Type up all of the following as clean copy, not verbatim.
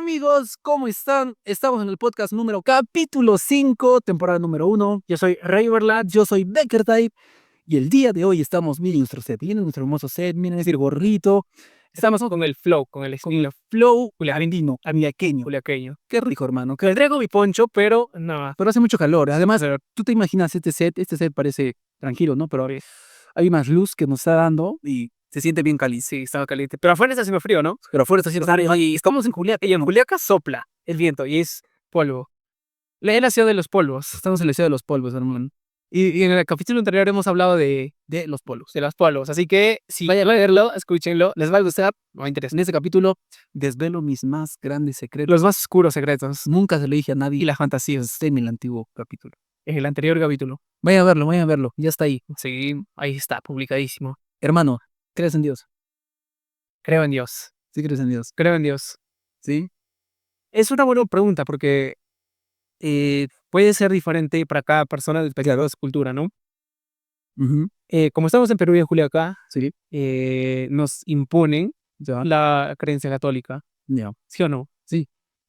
Amigos, ¿cómo están? Estamos en el podcast capítulo 5, temporada número 1. Yo soy Rayverlad, yo soy Beckertype. Y el día de hoy estamos, miren nuestro set, miren nuestro hermoso set, miren ese gorrito. Estamos con el flow, con el estilo flow argentino, amiaqueño. culiaqueño. Qué rico, hermano. Que traigo mi poncho, pero no. Pero hace mucho calor. Además, tú te imaginas este set parece tranquilo, ¿no? Pero hay más luz que nos está dando y se siente bien caliente. Sí, estaba caliente. Pero afuera está haciendo frío, ¿no? Pero afuera está haciendo frío y estamos en Juliaca. Y en Juliaca sopla el viento y es polvo. La nació de los polvos. Estamos en la ciudad de los polvos, hermano. Y en el capítulo anterior hemos hablado de los polvos. los polvos. Así que si vayan a leerlo, escúchenlo. Les va a gustar. No interesa. En este capítulo desvelo mis más grandes secretos. Los más oscuros secretos. Nunca se lo dije a nadie. Y las fantasías. En el antiguo capítulo. En el anterior capítulo. Vayan a verlo. Ya está ahí. Sí, ahí está, publicadísimo. Hermano, ¿crees en Dios? Creo en Dios. ¿Sí crees en Dios? Creo en Dios. ¿Sí? Es una buena pregunta porque puede ser diferente para cada persona dependiendo de su cultura, ¿no? Como estamos en Perú y en Juliaca, Sí. nos imponen Ya. la creencia católica, Ya. ¿sí o no? Sí.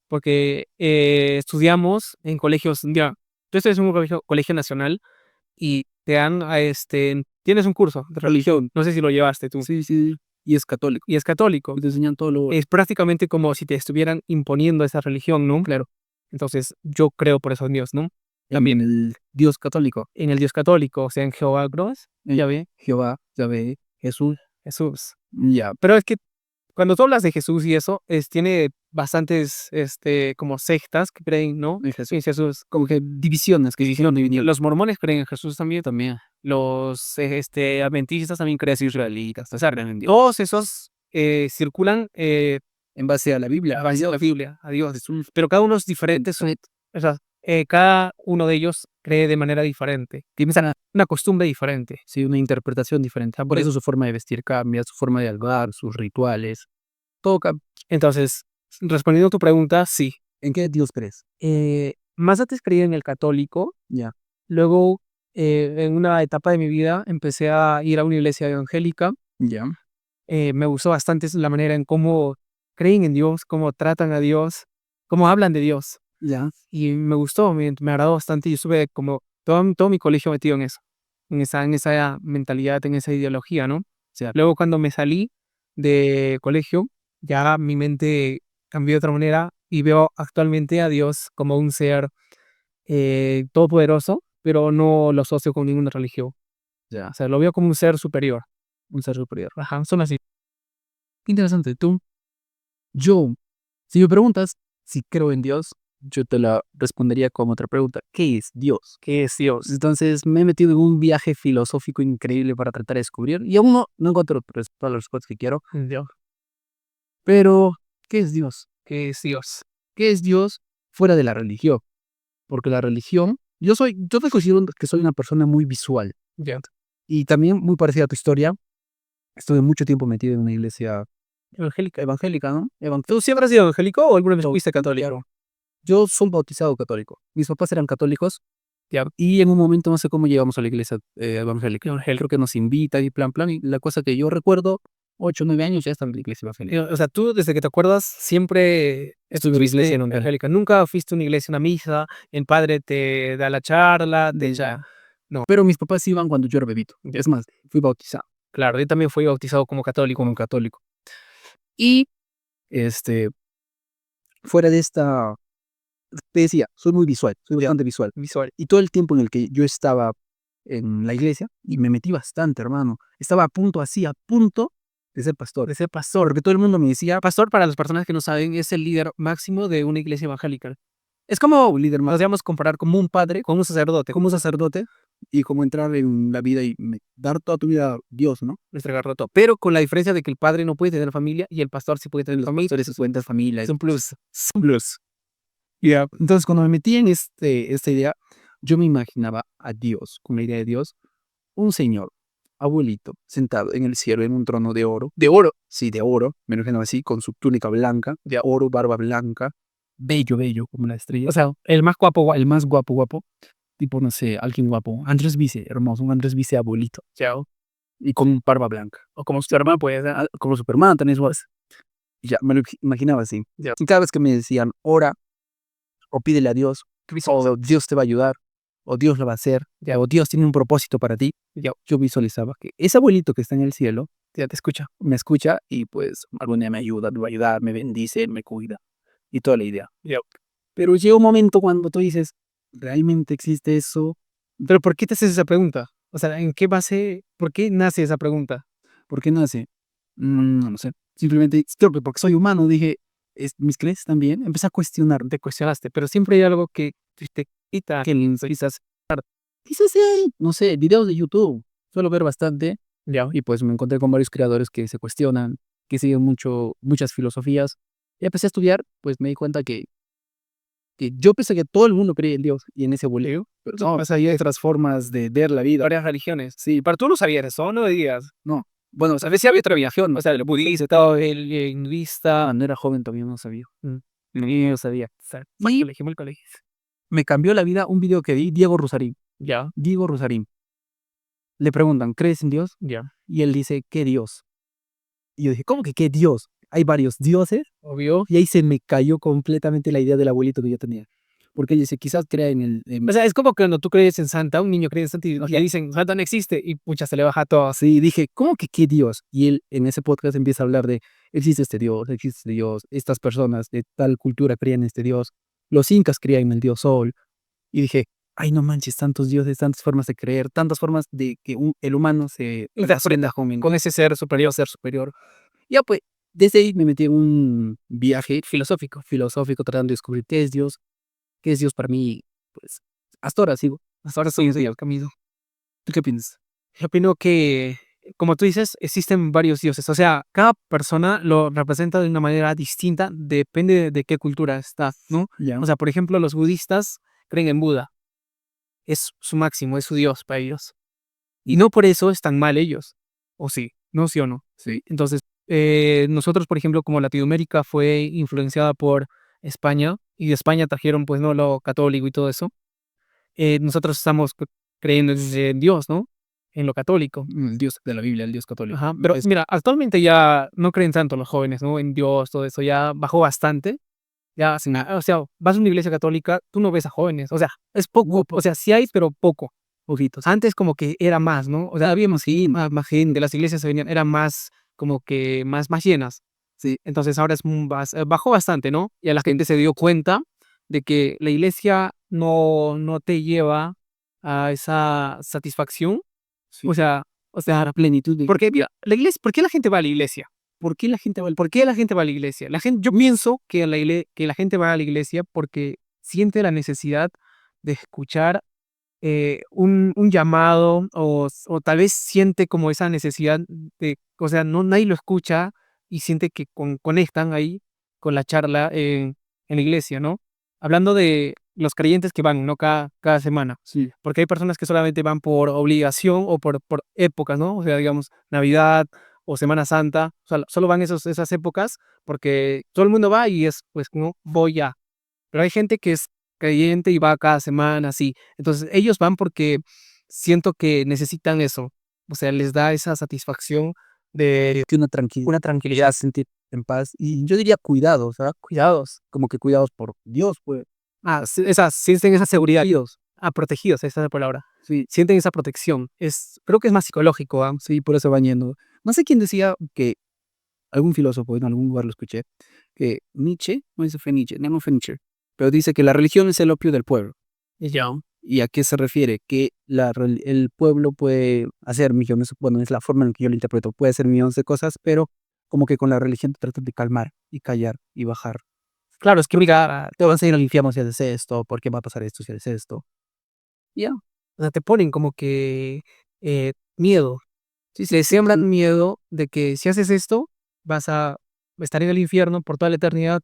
Porque estudiamos en colegios, ya, tú estás en un colegio nacional y te dan tienes un curso de religión, no sé si lo llevaste tú. Sí. Y es católico. Y es católico. Te enseñan todo lo... Es prácticamente como si te estuvieran imponiendo esa religión, ¿no? Claro. Entonces, yo creo por eso en Dios, ¿no? También el Dios católico. En el Dios católico, o sea, en Jehová, ¿crees? Yahvé, Jehová, Yahvé, Jesús. Jesús. Ya. Pero es que cuando tú hablas de Jesús y eso, tiene bastantes, como sectas que creen, ¿no? En Jesús. En Jesús. Como que divisiones que hicieron dividir. Los mormones creen en Jesús también. También. Los adventistas también creen en Israelitas. O sea, creen en Dios. todos esos circulan En base a la Biblia. a la Biblia, a Dios, Jesús. Pero cada uno es diferente. O sea, cada uno de ellos cree de manera diferente. Tiene una costumbre diferente. Sí, una interpretación diferente. Por eso su forma de vestir cambia, su forma de hablar, sus rituales. Todo cambia. Entonces, respondiendo a tu pregunta, sí. ¿En qué Dios crees? Más antes creía en el católico. Ya. Luego, en una etapa de mi vida, empecé a ir a una iglesia evangélica. Ya. Me gustó bastante la manera en cómo creen en Dios, cómo tratan a Dios, cómo hablan de Dios. Ya. Y me gustó, me agradó bastante. Yo estuve como todo mi colegio metido en eso, en esa mentalidad, en esa ideología, ¿no? O sea, Luego cuando me salí de colegio, ya mi mente cambió de otra manera y veo actualmente a Dios como un ser todopoderoso, pero no lo asocio con ninguna religión. ya. O sea, lo veo como un ser superior. Un ser superior. Ajá, son así. Interesante. Si me preguntas si creo en Dios, yo te la respondería con otra pregunta. ¿Qué es Dios? ¿Qué es Dios? Entonces me he metido en un viaje filosófico increíble para tratar de descubrir. Y aún no encuentro todas las respuestas que quiero. Dios. Pero, ¿qué es Dios? ¿Qué es Dios? ¿Qué es Dios fuera de la religión? Porque la religión, yo te considero que soy una persona muy visual. Ya. Y también muy parecida a tu historia. Estuve mucho tiempo metido en una iglesia evangélica, ¿no? ¿Tú siempre has sido evangélico o alguna vez fuiste católico? Claro. Yo soy bautizado católico. Mis papás eran católicos. Ya. Y en un momento no sé cómo llegamos a la iglesia evangélica. Creo que nos invitan y plan. Y la cosa que yo recuerdo, 8 o 9 años ya estaba en la iglesia evangélica. O sea, tú desde que te acuerdas siempre Estuve en iglesia evangélica. Nunca fuiste a una iglesia, una misa, el padre te da la charla, No. Pero mis papás iban cuando yo era bebito. Es más, fui bautizado. Claro, yo también fui bautizado como católico. Como un católico. Y fuera de esta, te decía, soy muy visual, soy bastante visual. Y todo el tiempo en el que yo estaba en la iglesia, y me metí bastante, hermano, estaba a punto de ser pastor. De ser pastor. Porque todo el mundo me decía, Pastor, para las personas que no saben, es el líder máximo de una iglesia evangélica. es como un líder más, Podríamos comparar como un padre con un sacerdote. como un sacerdote, y como entrar en la vida y dar toda tu vida a Dios, ¿no? Entregarlo todo. Pero con la diferencia de que el padre no puede tener familia y el pastor sí puede tener familia. Pastores, cuentas, familia. Es un plus. Yeah. Entonces, cuando me metí en esta idea, yo me imaginaba a Dios, con la idea de Dios, un señor, abuelito, sentado en el cielo en un trono de oro. De oro. Sí, de oro, me lo imagino así, con su túnica blanca, de oro, barba blanca, bello, como una estrella. O sea, el más guapo, El más guapo, tipo, no sé, alguien guapo. Andrés Vice, hermoso, un Andrés Vice abuelito. Chao. Y con barba blanca. O como Superman, pues. Como Superman, tenés voz. Ya, me lo imaginaba así. Ya. Y cada vez que me decían, ora, o pídele a Dios, o Dios te va a ayudar, o Dios lo va a hacer, Ya. o Dios tiene un propósito para ti, Ya. yo visualizaba que ese abuelito que está en el cielo Ya te escucha. me escucha y pues algún día me ayuda, me va a ayudar, me bendice, me cuida y toda la idea. Ya. Pero llega un momento cuando tú dices, ¿realmente existe eso? Pero ¿por qué te haces esa pregunta? O sea, ¿en qué base, por qué nace esa pregunta? ¿Por qué nace? No sé. Simplemente creo que porque soy humano, dije, mis creencias también. Empecé a cuestionar. Te cuestionaste, pero siempre hay algo que te quita Que quizás no sé, videos de YouTube. Suelo ver bastante ya. y pues me encontré con varios creadores que se cuestionan, que siguen muchas filosofías. Y empecé a estudiar, pues me di cuenta que yo pensé que todo el mundo creía en Dios y en ese abuelo. Pero no, pues hay otras formas de ver la vida. Varias religiones. Sí, Pero tú no sabías eso, no me digas. no. Bueno, A veces había otra religión, o sea, el budista, todo, el hinduista. cuando era joven todavía no sabía. Mm. Ni yo sabía. O sea, Y mal colegio. me cambió la vida un video que vi, Diego Rosarín. Ya. Diego Rosarín. Le preguntan, ¿crees en Dios? Ya. Y él dice, ¿qué Dios? Y yo dije, ¿cómo que qué Dios? Hay varios dioses. Obvio. Y ahí se me cayó completamente la idea del abuelito que yo tenía. Porque él dice, quizás crea en el... O sea, es como que cuando tú crees en Santa, un niño cree en Santa y le dicen, Santa no existe, y pucha, se le baja todo. así dije, ¿cómo que qué Dios? Y él en ese podcast empieza a hablar de, existe este Dios, estas personas de tal cultura creían en este Dios, los incas creían en el Dios Sol. Y dije, ay, no manches, tantos dioses, tantas formas de creer, tantas formas de que el humano se aprenda Con ese ser superior. Ya pues, desde ahí me metí en un viaje filosófico, tratando de descubrir qué es Dios para mí. Pues hasta ahora sigo, hasta ahora soy el camino. ¿Tú qué piensas? Yo opino que, como tú dices, existen varios dioses. O sea, cada persona lo representa de una manera distinta, depende de qué cultura está, ¿no? Ya. O sea, por ejemplo, los budistas creen en Buda. Es su máximo, es su Dios para ellos. Y no por eso están mal ellos. ¿O sí? ¿No? ¿Sí o no? Sí. Entonces, nosotros, por ejemplo, como Latinoamérica fue influenciada por España, y de España trajeron, pues, ¿no? Lo católico y todo eso. Nosotros estamos creyendo en Dios, ¿no? En lo católico. El Dios de la Biblia, el Dios católico. Ajá, pero mira, actualmente ya no creen tanto los jóvenes, ¿no? En Dios, todo eso ya bajó bastante. Ya, o sea, vas a una iglesia católica, tú no ves a jóvenes, o sea, es poco, o sea, sí hay, pero poco, poquitos. Antes como que era más, ¿no? O sea, había más, sí, más gente, las iglesias se venían, eran más, como que más llenas. Sí. Entonces ahora es bajó bastante, ¿no? Y a la gente se dio cuenta de que la iglesia no te lleva a esa satisfacción. Sí. O sea, la plenitud de... porque mira, la iglesia, ¿por qué la gente va a la iglesia? ¿Por qué la gente va al... ¿Por qué la gente va a la iglesia? Yo pienso que que la gente va a la iglesia porque siente la necesidad de escuchar un llamado o tal vez siente como esa necesidad de, o sea, no nadie lo escucha y siente que conectan ahí con la charla en la iglesia, ¿no? Hablando de los creyentes que van, ¿no? Cada semana. Sí. Porque hay personas que solamente van por obligación o por épocas, ¿no? O sea, digamos, Navidad o Semana Santa, o sea, solo van esas épocas porque todo el mundo va y es, pues, no, voy ya. Pero hay gente que es creyente y va cada semana, así. Entonces, ellos van porque siento que necesitan eso. O sea, les da esa satisfacción de Que una tranquilidad. sentir en paz. Y yo diría cuidados, ¿verdad? Cuidados. Como que cuidados por Dios, pues. Sienten esa seguridad. Protegidos, esa es la palabra. Sí. Sienten esa protección. Creo que es más psicológico, ¿ah? Sí, por eso van yendo. No sé quién decía que, algún filósofo, en algún lugar lo escuché, que Nietzsche, no dice fue Nietzsche, no fue Nietzsche, pero dice que la religión es el opio del pueblo. Y ya. ¿Y a qué se refiere? Que el pueblo puede hacer millones, bueno, es la forma en que yo lo interpreto, puede hacer millones de cosas, pero como que con la religión te tratan de calmar y callar y bajar. Claro, es que Te vas a ir al infierno si haces esto, ¿por qué va a pasar esto si haces esto? Ya. o sea, te ponen como que miedo. Sí, te siembran miedo de que si haces esto, vas a estar en el infierno por toda la eternidad.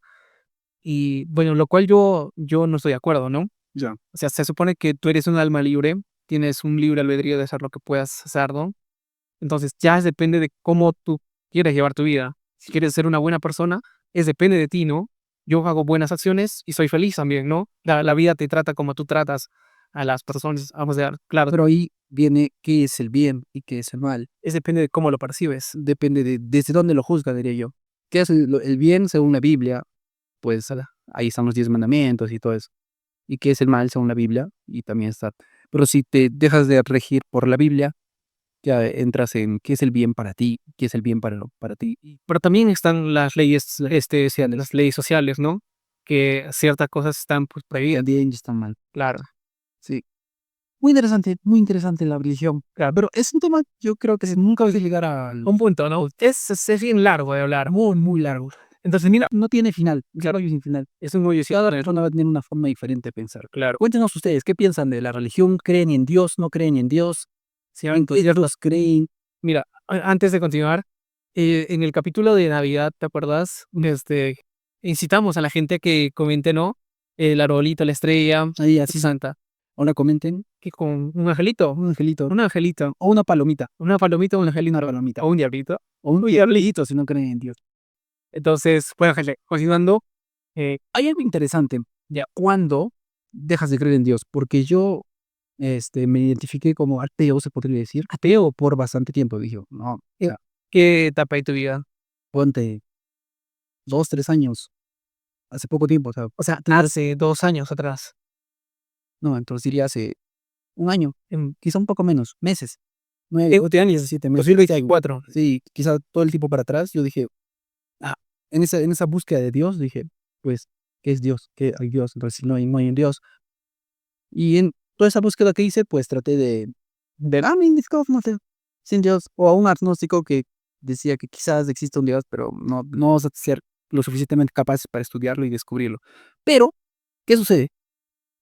Y bueno, lo cual yo no estoy de acuerdo, ¿no? Ya. O sea, se supone que tú eres un alma libre, tienes un libre albedrío de hacer lo que puedas hacer, ¿no? Entonces ya depende de cómo tú quieres llevar tu vida. Si quieres ser una buena persona, depende de ti, ¿no? Yo hago buenas acciones y soy feliz también, ¿no? La vida te trata como tú tratas a las personas. Vamos a ver, claro, Pero ahí viene qué es el bien y qué es el mal. depende de cómo lo percibes. Depende de desde dónde lo juzga, diría yo. ¿Qué es el bien según la Biblia? Pues ahí están los 10 mandamientos y todo eso. ¿Y qué es el mal según la Biblia? Y también está. Pero si te dejas de regir por la Biblia, ya entras en qué es el bien para ti, qué es el bien para ti. Pero también están las leyes, las leyes sociales, ¿no? Que ciertas cosas están pues prohibidas. También están mal. Claro. Sí. Muy interesante la religión. Claro. Pero es un tema, yo creo que nunca vas a llegar al Un punto, ¿no? Es bien largo de hablar, muy largo. Entonces, mira, no tiene final, claro, sin final. es un hoyo sin Cada final. persona va a tener una forma diferente de pensar. Claro. Cuéntenos ustedes, ¿qué piensan de la religión? ¿Creen en Dios? ¿No creen en Dios? Sí, ¿Incluirlos creen? mira, antes de continuar, en el capítulo de Navidad, ¿te acuerdas? Incitamos a la gente a que comente, ¿no? El arbolito, la estrella, Ahí así, Santa, ahora comenten. que con un angelito, Un angelito. un angelito, O una palomita. una palomita, un angelito, Una palomita. o un diablito. O un diablito si no creen en Dios. Entonces, bueno, gente, continuando, Hay algo interesante. Ya, ¿cuándo dejas de creer en Dios? Porque yo me identifiqué como ateo, se podría decir. Ateo por bastante tiempo. Dije, no, o sea, ¿qué etapa de tu vida? ponte 2, 3 años. Hace poco tiempo, O sea, hace 2 años atrás. no, entonces diría hace un año, En quizá un poco menos, meses. 9 años, 7 meses. 2024. Sí, quizá todo el tiempo para atrás, yo dije, ah, en esa búsqueda de Dios, dije, pues, ¿qué es Dios? ¿Qué hay Dios? Entonces, si no hay un Dios. Y en toda esa búsqueda que hice, pues traté de ver, mis cosmos, sin Dios, o a un agnóstico que decía que quizás exista un Dios, pero no vamos a ser lo suficientemente capaces para estudiarlo y descubrirlo. Pero, ¿qué sucede?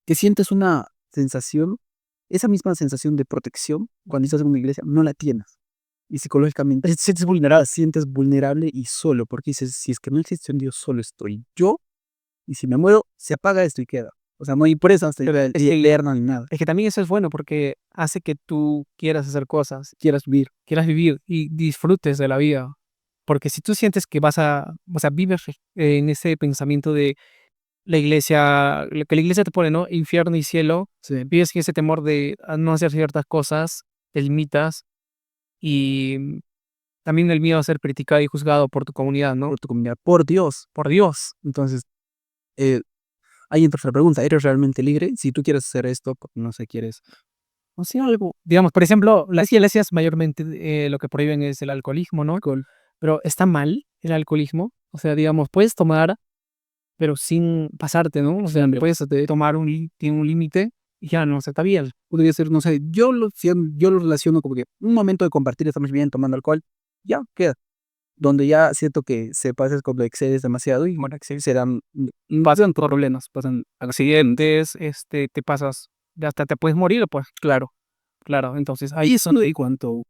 Que sientes una sensación, esa misma sensación de protección cuando estás en una iglesia, no la tienes. Y psicológicamente sientes vulnerable y solo, porque dices, si es que no existe un Dios, solo estoy yo, y si me muero, se apaga esto y queda. O sea, no hay presa hasta eterna ni nada. Es que también eso es bueno porque hace que tú quieras hacer cosas, quieras vivir y disfrutes de la vida. Porque si tú sientes que o sea, vives en ese pensamiento de la iglesia, lo que la iglesia te pone, ¿no? Infierno y cielo, Sí, vives en ese temor de no hacer ciertas cosas, te limitas y también el miedo a ser criticado y juzgado por tu comunidad, ¿no? por tu comunidad, por Dios. Por Dios. Entonces, eh, ahí entra la pregunta, ¿eres realmente libre? Si tú quieres hacer esto, no sé, quieres, O sea, algo. Digamos, por ejemplo, las iglesias mayormente lo que prohíben es el alcoholismo, ¿no? Pero está mal el alcoholismo. O sea, digamos, puedes tomar, pero sin pasarte, ¿no? O sea, Siempre. puedes tomar tiene un límite y ya no, o sea, está bien. Podría ser, no sé, yo lo relaciono como que un momento de compartir, estamos bien tomando alcohol, ya queda. Donde ya siento que se pasa cuando excedes demasiado y bueno, se dan, pasan problemas, pasan accidentes. Te pasas, hasta te puedes morir, pues, claro, claro. Entonces, ahí Y eso no en cuanto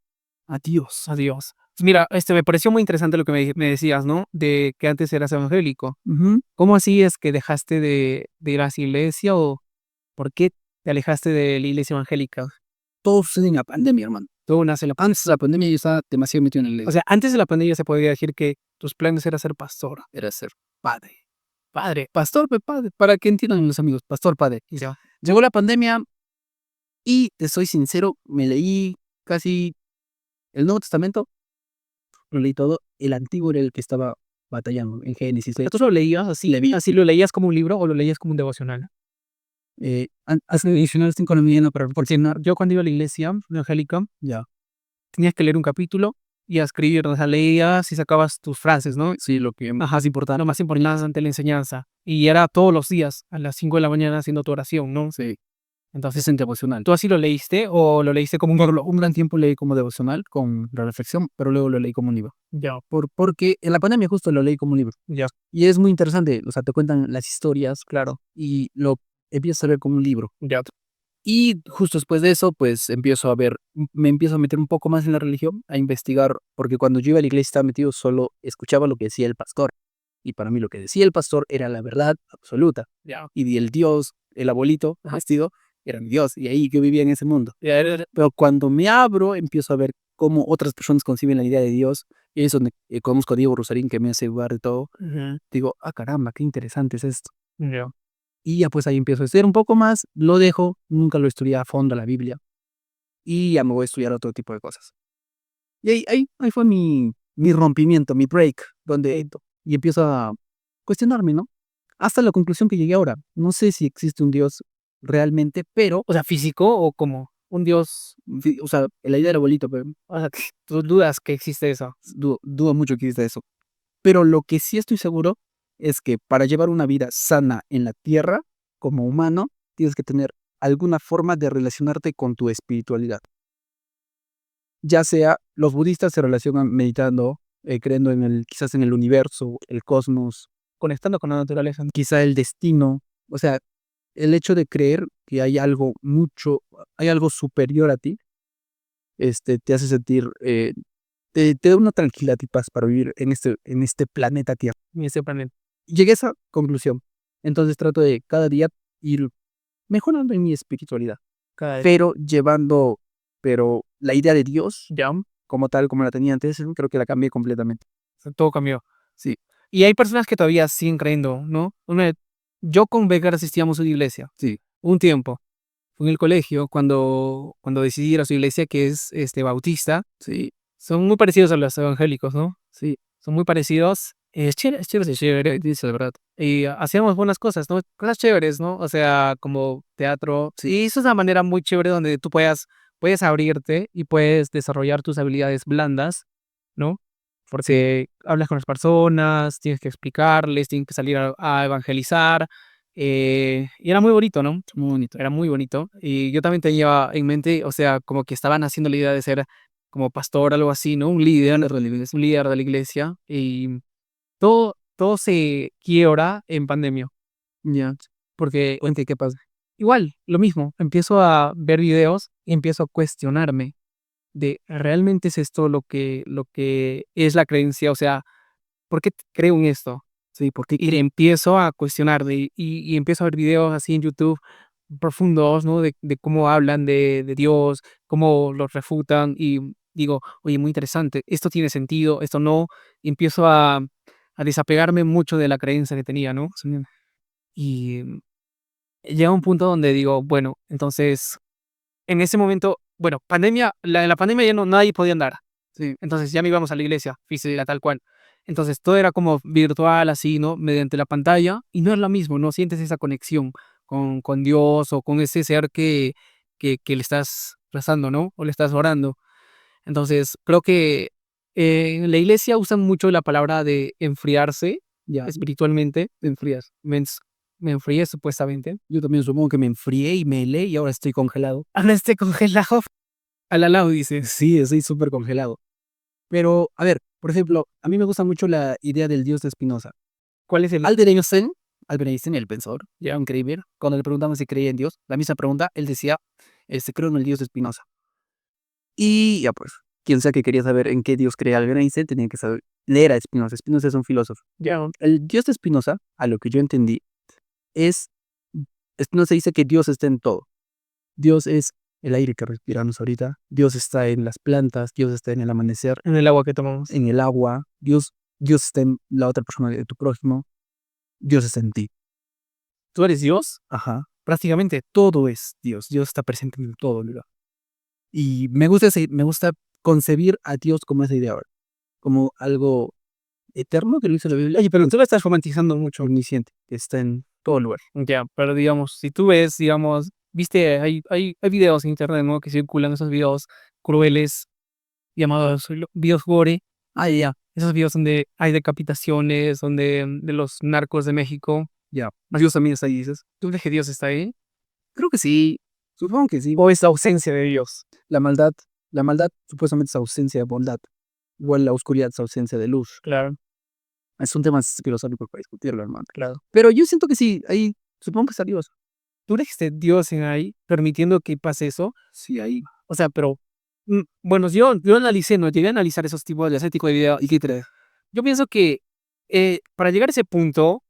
a Dios. adiós. Pues mira, me pareció muy interesante lo que me decías, ¿no? De que antes eras evangélico. Ujú. ¿Cómo así es que dejaste de ir a esa iglesia o por qué te alejaste de la iglesia evangélica? Todo sucede en la pandemia, hermano. Todo nace en la Antes de la pandemia yo estaba demasiado metido en la O iglesia. sea, antes de la pandemia se podría decir que tus planes era ser pastor. Era ser padre. Padre. Pastor, padre, para que entiendan los amigos, pastor, padre. Ya. Llegó la pandemia y, te soy sincero, me leí casi el Nuevo Testamento, lo leí todo. El Antiguo era el que estaba batallando en Génesis. ¿Tú lo leías así? ¿Así lo leías como un libro o lo leías como un devocional? Hace adicional 5 de la mañana para reflexionar. Yo cuando iba a la iglesia evangélica, Ya, tenías que leer un capítulo y a escribir, o sea, leías y sacabas tus frases, ¿no? sí, lo que Ajá, es importante, lo más importante la enseñanza. Y era todos los días, a las 5 de la mañana haciendo tu oración, ¿no? sí, Entonces, es en devocional. ¿tú así lo leíste o lo leíste como un libro? Un gran tiempo leí como devocional con la reflexión, pero luego lo leí como un libro. Ya, Porque en la pandemia justo lo leí como un libro. ya, Y es muy interesante, o sea, te cuentan las historias claro, y lo empiezas a ver como un libro. ya, Y justo después de eso, pues me empiezo a meter un poco más en la religión, a investigar, porque cuando yo iba a la iglesia estaba metido, solo escuchaba lo que decía el pastor. Y para mí lo que decía el pastor era la verdad absoluta. ya. Y el Dios, el abuelito vestido, era mi Dios. Y ahí yo vivía en ese mundo. Ya, Pero cuando me abro, empiezo a ver cómo otras personas conciben la idea de Dios. Y es donde conozco a Diego Rosarín, que me hace dudar de todo. ujú, Digo, caramba, qué interesante es esto. ya. Y ya pues ahí empiezo a estudiar un poco más, lo dejo, nunca lo estudié a fondo la Biblia. Y ya me voy a estudiar otro tipo de cosas. Y ahí fue mi rompimiento, mi break, donde y empiezo a cuestionarme, ¿no? Hasta la conclusión que llegué ahora. No sé si existe un Dios realmente, pero, O sea, físico o como un Dios. o sea, la idea del abuelito, pero O sea, tú dudas que existe eso. dudo mucho que exista eso. Pero lo que sí estoy seguro es que para llevar una vida sana en la tierra, como humano, tienes que tener alguna forma de relacionarte con tu espiritualidad. Ya sea, los budistas se relacionan meditando, creyendo quizás en el universo, el cosmos, Conectando con la naturaleza. quizá el destino. O sea, el hecho de creer que hay algo superior a ti, te hace sentir, te da una tranquilidad y paz para vivir en este planeta Tierra. En ese planeta. Llegué a esa conclusión. Entonces trato de cada día ir mejorando en mi espiritualidad, Cada vez. pero la idea de Dios, Ya. como tal, como la tenía antes, creo que la cambié completamente. O sea, todo cambió. Sí, Y hay personas que todavía siguen creyendo, ¿no? Yo con Becker asistíamos a una iglesia sí, un tiempo. Fue en el colegio cuando decidí ir a su iglesia, que es bautista. sí, Son muy parecidos a los evangélicos, ¿no? sí, Son muy parecidos. Es chévere, dice la verdad. Y hacíamos buenas cosas, ¿no? Cosas chéveres, ¿no? O sea, como teatro. sí, Y eso es una manera muy chévere donde tú puedes abrirte y puedes desarrollar tus habilidades blandas, ¿no? Porque hablas con las personas, tienes que explicarles, tienes que salir a evangelizar. Y era muy bonito, ¿no? muy bonito. Era muy bonito. Y yo también tenía en mente, o sea, como que estaban haciendo la idea de ser como pastor, algo así, ¿no? Un líder de la iglesia. Y todo se quiebra en pandemia. Ya, Porque cuente qué pasa. igual, lo mismo, empiezo a ver videos y empiezo a cuestionarme de realmente es esto lo que es la creencia, o sea, ¿por qué creo en esto? Sí, porque Y empiezo a cuestionar y empiezo a ver videos así en YouTube profundos, ¿no? De cómo hablan de Dios, cómo los refutan y digo, oye, muy interesante, esto tiene sentido, esto no, y empiezo a desapegarme mucho de la creencia que tenía, ¿no? Y llega un punto donde digo, bueno, entonces, en ese momento, bueno, en la pandemia ya no nadie podía andar. sí, Entonces ya no íbamos a la iglesia física tal cual. Entonces todo era como virtual, así, ¿no? Mediante la pantalla. Y no es lo mismo, no sientes esa conexión con Dios o con ese ser que le estás rezando, ¿no? O le estás orando. Entonces creo que en la iglesia usan mucho la palabra de enfriarse ya, espiritualmente. te enfrías. Me enfrié supuestamente. Yo también supongo que me enfrié y me helé y ahora estoy congelado. Ahora esté congelado. Al lado dices. Sí, estoy súper congelado. Pero, a ver, por ejemplo, a mí me gusta mucho la idea del Dios de Spinoza. ¿Cuál es el? Albert Einstein, Albert Einstein, el pensador, ya increíble, cuando le preguntamos si creía en Dios, la misma pregunta, él decía, creo en el Dios de Spinoza. Y ya pues, quien sea que quería saber en qué Dios creía Albert Einstein, tenía que saber, leer a Spinoza. Spinoza es un filósofo. Ya. El Dios de Spinoza, a lo que yo entendí, es, Spinoza dice que Dios está en todo. Dios es el aire que respiramos ahorita, Dios está en las plantas, Dios está en el amanecer, En el agua que tomamos. en el agua, Dios está en la otra persona de tu prójimo, Dios está en ti. Tú eres Dios. Ajá. Prácticamente todo es Dios. Dios está presente en todo lugar. Y me gusta concebir a Dios como esa idea ahora, como algo eterno que lo dice la Biblia, Oye, pero tú lo estás romantizando mucho. omnisciente, que está en todo lugar. Ya, pero digamos, si tú ves, digamos, viste, hay videos en internet, ¿no? Que circulan esos videos crueles llamados videos gore. Ah, ya, Esos videos donde hay decapitaciones, donde de los narcos de México. ya. Dios también está ahí, dices. ¿Tú crees que Dios está ahí? Creo que sí, supongo que sí. ¿O es la ausencia de Dios? La maldad, la maldad supuestamente es ausencia de bondad, igual la oscuridad es ausencia de luz. Claro, Es un tema filosófico para discutirlo, hermano. claro. Pero yo siento que sí, ahí supongo que está Dios. ¿Tú crees que esté Dios en ahí permitiendo que pase eso? Sí, ahí. O sea, pero bueno, yo analicé, no llegué a analizar esos tipos de ese tipo de videos. ¿Y qué crees? Yo pienso que para llegar a ese punto,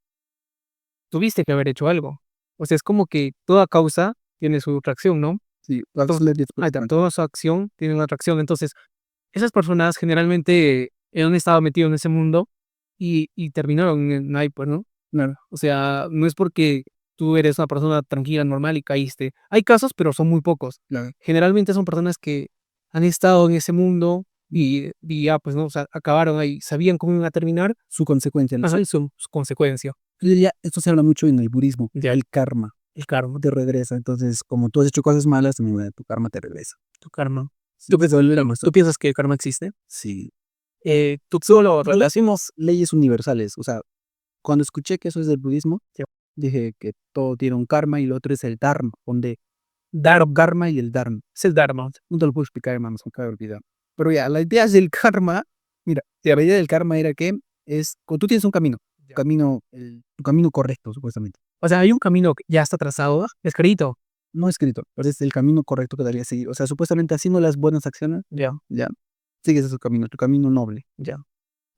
tuviste que haber hecho algo. O sea, es como que toda causa tiene su reacción, ¿no? Sí, Ahí está, toda su acción tiene una atracción. Entonces, esas personas generalmente han estado metidos en ese mundo y terminaron ahí, pues, ¿no? claro, O sea, no es porque tú eres una persona tranquila, normal y caíste. Hay casos, pero son muy pocos. claro. Generalmente son personas que han estado en ese mundo y ya, pues, ¿no? O sea, acabaron ahí, sabían cómo iban a terminar, Su consecuencia, ¿no? ajá, su consecuencia, Y ya, esto se habla mucho en el budismo, ya, el karma el karma, te regresa. Entonces, como tú has hecho cosas malas, también tu karma te regresa. tu karma. Sí, te vuelve a ¿Tú piensas que el karma existe? Sí. Tú solo Hacemos leyes universales. O sea, cuando escuché que eso es del budismo, Ya. dije que todo tiene un karma y lo otro es el dharma, donde Dharma, karma y el dharma. es el dharma. No te lo puedo explicar, hermano, se me acaba de olvidar. Pero ya, la idea del karma, mira, la idea del karma era que es, cuando tú tienes un camino, tu camino correcto, supuestamente. O sea, hay un camino que ya está trazado, escrito. No escrito, pero es el camino correcto que debería seguir. O sea, supuestamente haciendo las buenas acciones, Ya, ya, sigues ese camino, tu camino noble. ya,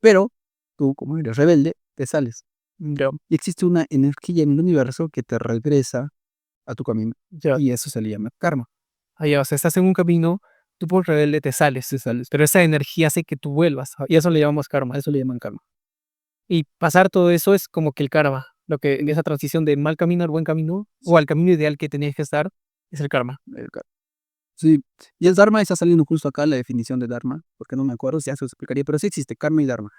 Pero tú, como eres rebelde, te sales. ya, Y existe una energía en el universo que te regresa a tu camino. ya. Y eso se le llama karma. O sea, estás en un camino, tú por rebelde Te sales. pero esa energía hace que tú vuelvas, y eso le llamamos karma. A eso le llaman karma. Y pasar todo eso es como que el karma, lo que en esa transición de mal camino al buen camino, o al camino ideal que tenías que estar, es el karma. El karma. Sí. Y el dharma está saliendo justo acá la definición de dharma, porque no me acuerdo si ya se lo explicaría, pero sí existe karma y dharma.